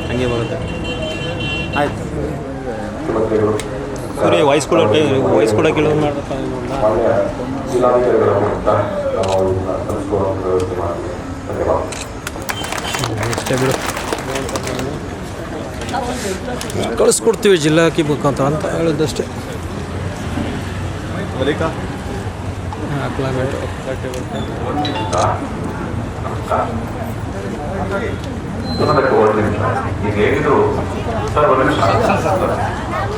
ಹಂಗೆ ಬರುತ್ತೆ. ಆಯ್ತು, ಸರಿ. ವಾಯ್ಸ್ ಕೊಡೋಕೆ ಕೆಲವು ಮಾಡಪ್ಪ. ಅಷ್ಟೇ ಬಿಡು, ಕಳಿಸ್ಕೊಡ್ತೀವಿ ಜಿಲ್ಲಾಕಿ ಮುಖಾಂತರ ಅಂತ ಹೇಳಿದ್ದಷ್ಟೇ. ಈಗ ಹೇಗಿದ್ರು ಸರ್, ಒಂದು ನಿಮಿಷ.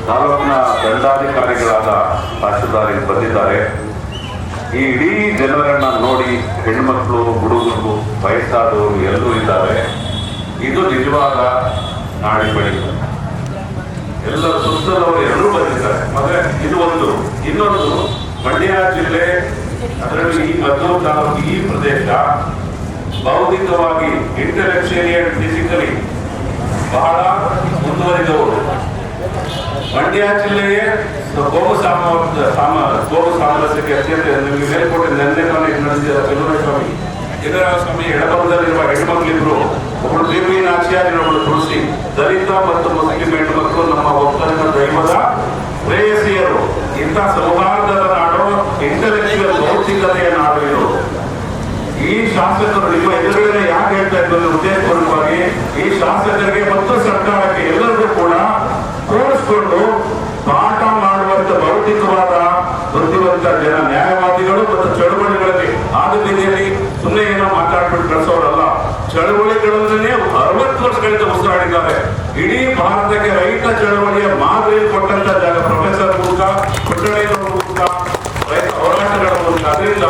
ತಾಲೂಕಿನ ದಂಡಾಧಿಕಾರಿಗಳಾದ ತಹಶೀಲ್ದಾರ್ ಬಂದಿದ್ದಾರೆ. ಈ ಇಡೀ ಜನರನ್ನ ನೋಡಿ ಹೆಣ್ಮಕ್ಳು, ಹುಡುಗರು, ವಯಸ್ಸಾದವರು ಎಲ್ಲರೂ ಇದ್ದಾರೆ. ಇದು ನಿಜವಾದ ನಾಡಿ ಬಳಿ. ಎಲ್ಲರ ಸುತ್ತಲವರು ಎಲ್ಲರೂ ಬಂದಿದ್ದಾರೆ. ಮತ್ತೆ ಇದು ಒಂದು. ಇನ್ನೊಂದು, ಮಂಡ್ಯ ಜಿಲ್ಲೆ, ಅದರಲ್ಲಿ ಈ ಮದ್ದೂರು ತಾಲೂಕು, ಈ ಪ್ರದೇಶ ಬೌದ್ಧಿಕವಾಗಿ, ಇಂಟೆಲೆಕ್ಚುಯಲಿ ಅಂಡ್ ಫಿಸಿಕಲಿ ಬಹಳ ಮುಂದುವರಿದವರು. ಮಂಡ್ಯ ಜಿಲ್ಲೆಗೆ ಗೋವು ಸಾಮರಸ್ಯಕ್ಕೆ ಅತ್ಯಂತ ನಿಮಗೆ ಮೇಲ್ಕೋಟೆ ನೆನ್ನೆ ನಡೆಸಿದ ಚಲುವಸ್ವಾಮಿ ಸ್ವಾಮಿ ಎಡಭಾಗದಲ್ಲಿರುವ ಹೆಣ್ಮಕ್ಳಿಬ್ರು, ಒಬ್ಬಳು ದೇವಿ ನಾಚಿಯಾಗಿ, ಒಬ್ಬಳು ತುಳಸಿ, ದಲಿತ ಮತ್ತು ಮುಸ್ಲಿಂ ಹೆಣ್ಮಕ್ಳು ನಮ್ಮ ಒಕ್ಕಲಿನ ದೈವದ ಪ್ರೇಯಸಿಯರು. ಇಂಥ ಸೌಹಾರ್ದದ ನಾಡು, ಇಂಟೆಲೆಕ್ಚುಯಲ್ ಭೌತಿಕತೆಯ ನಾಡು ಇದು. ಈ ಶಾಸಕರು ನಿಮ್ಮ ಎದುರುಗಡೆ ಯಾಕೆ ಹೇಳ್ತಾ ಇದ್ದಾರೆ ಉದ್ದೇಶಪೂರ್ವಕವಾಗಿ, ಈ ಶಾಸಕರಿಗೆ ಮತ್ತು ಸರ್ಕಾರಕ್ಕೆ ಎಲ್ಲರಿಗೂ ಕೂಡ ಕೂಡಿಸ್ಕೊಂಡು ಪಾಠ ಮಾಡುವಂತ ಭೌತಿಕವಾದ ಬುದ್ಧಿವಂತ ಜನ, ನ್ಯಾಯವಾದಿಗಳು ಮತ್ತು ಚಳುವಳಿಗಳಲ್ಲಿ ಆದ್ಯತೆಯಲ್ಲಿ ಸುಮ್ಮನೆ ಏನೋ ಮಾತಾಡ್ಬಿಟ್ಟು ಕಳಿಸೋರಲ್ಲ. ಚಳುವಳಿಗಳನ್ನೇ 60 ವರ್ಷಗಳಿಂದ ಉಸಿರಾಡಿದ್ದಾರೆ. ಇಡೀ ಭಾರತಕ್ಕೆ ರೈತ ಚಳವಳಿಯ ಮಾದರಿ ಕೊಟ್ಟಂತ ಜಾಗ ಪ್ರೊಫೆಸರ್ ಮೂಲಕ, ಪುಟ್ಟಣಯ್ಯನವರ ಮೂಲಕ, ರೈತ ಹೋರಾಟಗಳ ಮೂಲಕ. ಅದರಿಂದ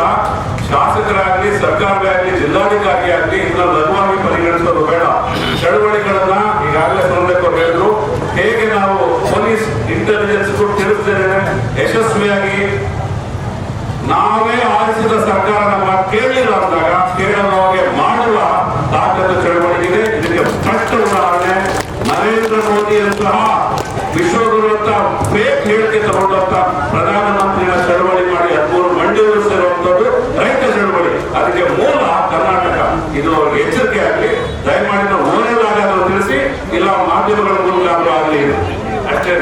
ಶಾಸಕರಾಗಲಿ, ಸರ್ಕಾರವೇ ಆಗಲಿ, ಜಿಲ್ಲಾಧಿಕಾರಿ ಆಗಲಿ ಇದನ್ನ ಲಘುವಾಗಿ ಪರಿಗಣಿಸೋದು ಬೇಡ. ಚಳವಳಿಗಳನ್ನ ಈಗಾಗಲೇ ಸೋಮಲೇಖ್ ಅವರು ಹೇಳಿದ್ರು, ಹೇಗೆ ನಾವು ಪೊಲೀಸ್ ಯಶಸ್ವಿಯಾಗಿ ನಾವೇ ಆರಿಸಿದ ಸರ್ಕಾರ ನಮ್ಮ ಕೇಳಲಿಲ್ಲ ಅಂದಾಗ ಕೇಳೋಗೆ ಮಾಡುವ ತಾಕತ್ತು ಚಳವಳಿಗಿದೆ. ಇದಕ್ಕೆ ಸ್ಪಷ್ಟ ಉದಾಹರಣೆ ನರೇಂದ್ರ ಮೋದಿಯಂತಹ ವಿಶ್ವಗುರುವಂತ ಫೇಕ್ ಹೇಳಿಕೆ ತಗೊಂಡಂತ ಪ್ರಧಾನಮಂತ್ರಿಗಳ ಚಳವಳಿ ಮಾಡಿ 13 ಮಂಡಿಗಳು ಸೇರುವಂತದ್ದು ರೈತ ಚಳವಳಿ. ಅದಕ್ಕೆ ಮೂಲ ಕರ್ನಾಟಕ. ಇದು ಅವ್ರಿಗೆ ಎಚ್ಚರಿಕೆ ಆಗಲಿ. ದಯಮಾಡಿ ನಾವು ಓರಲ್ ಆಗಾದರೂ ತಿಳಿಸಿ, ಇಲ್ಲ ಮಾಧ್ಯಮಗಳ ಮೂಲಕ ಆಗಲಿ, ಅಷ್ಟೇ.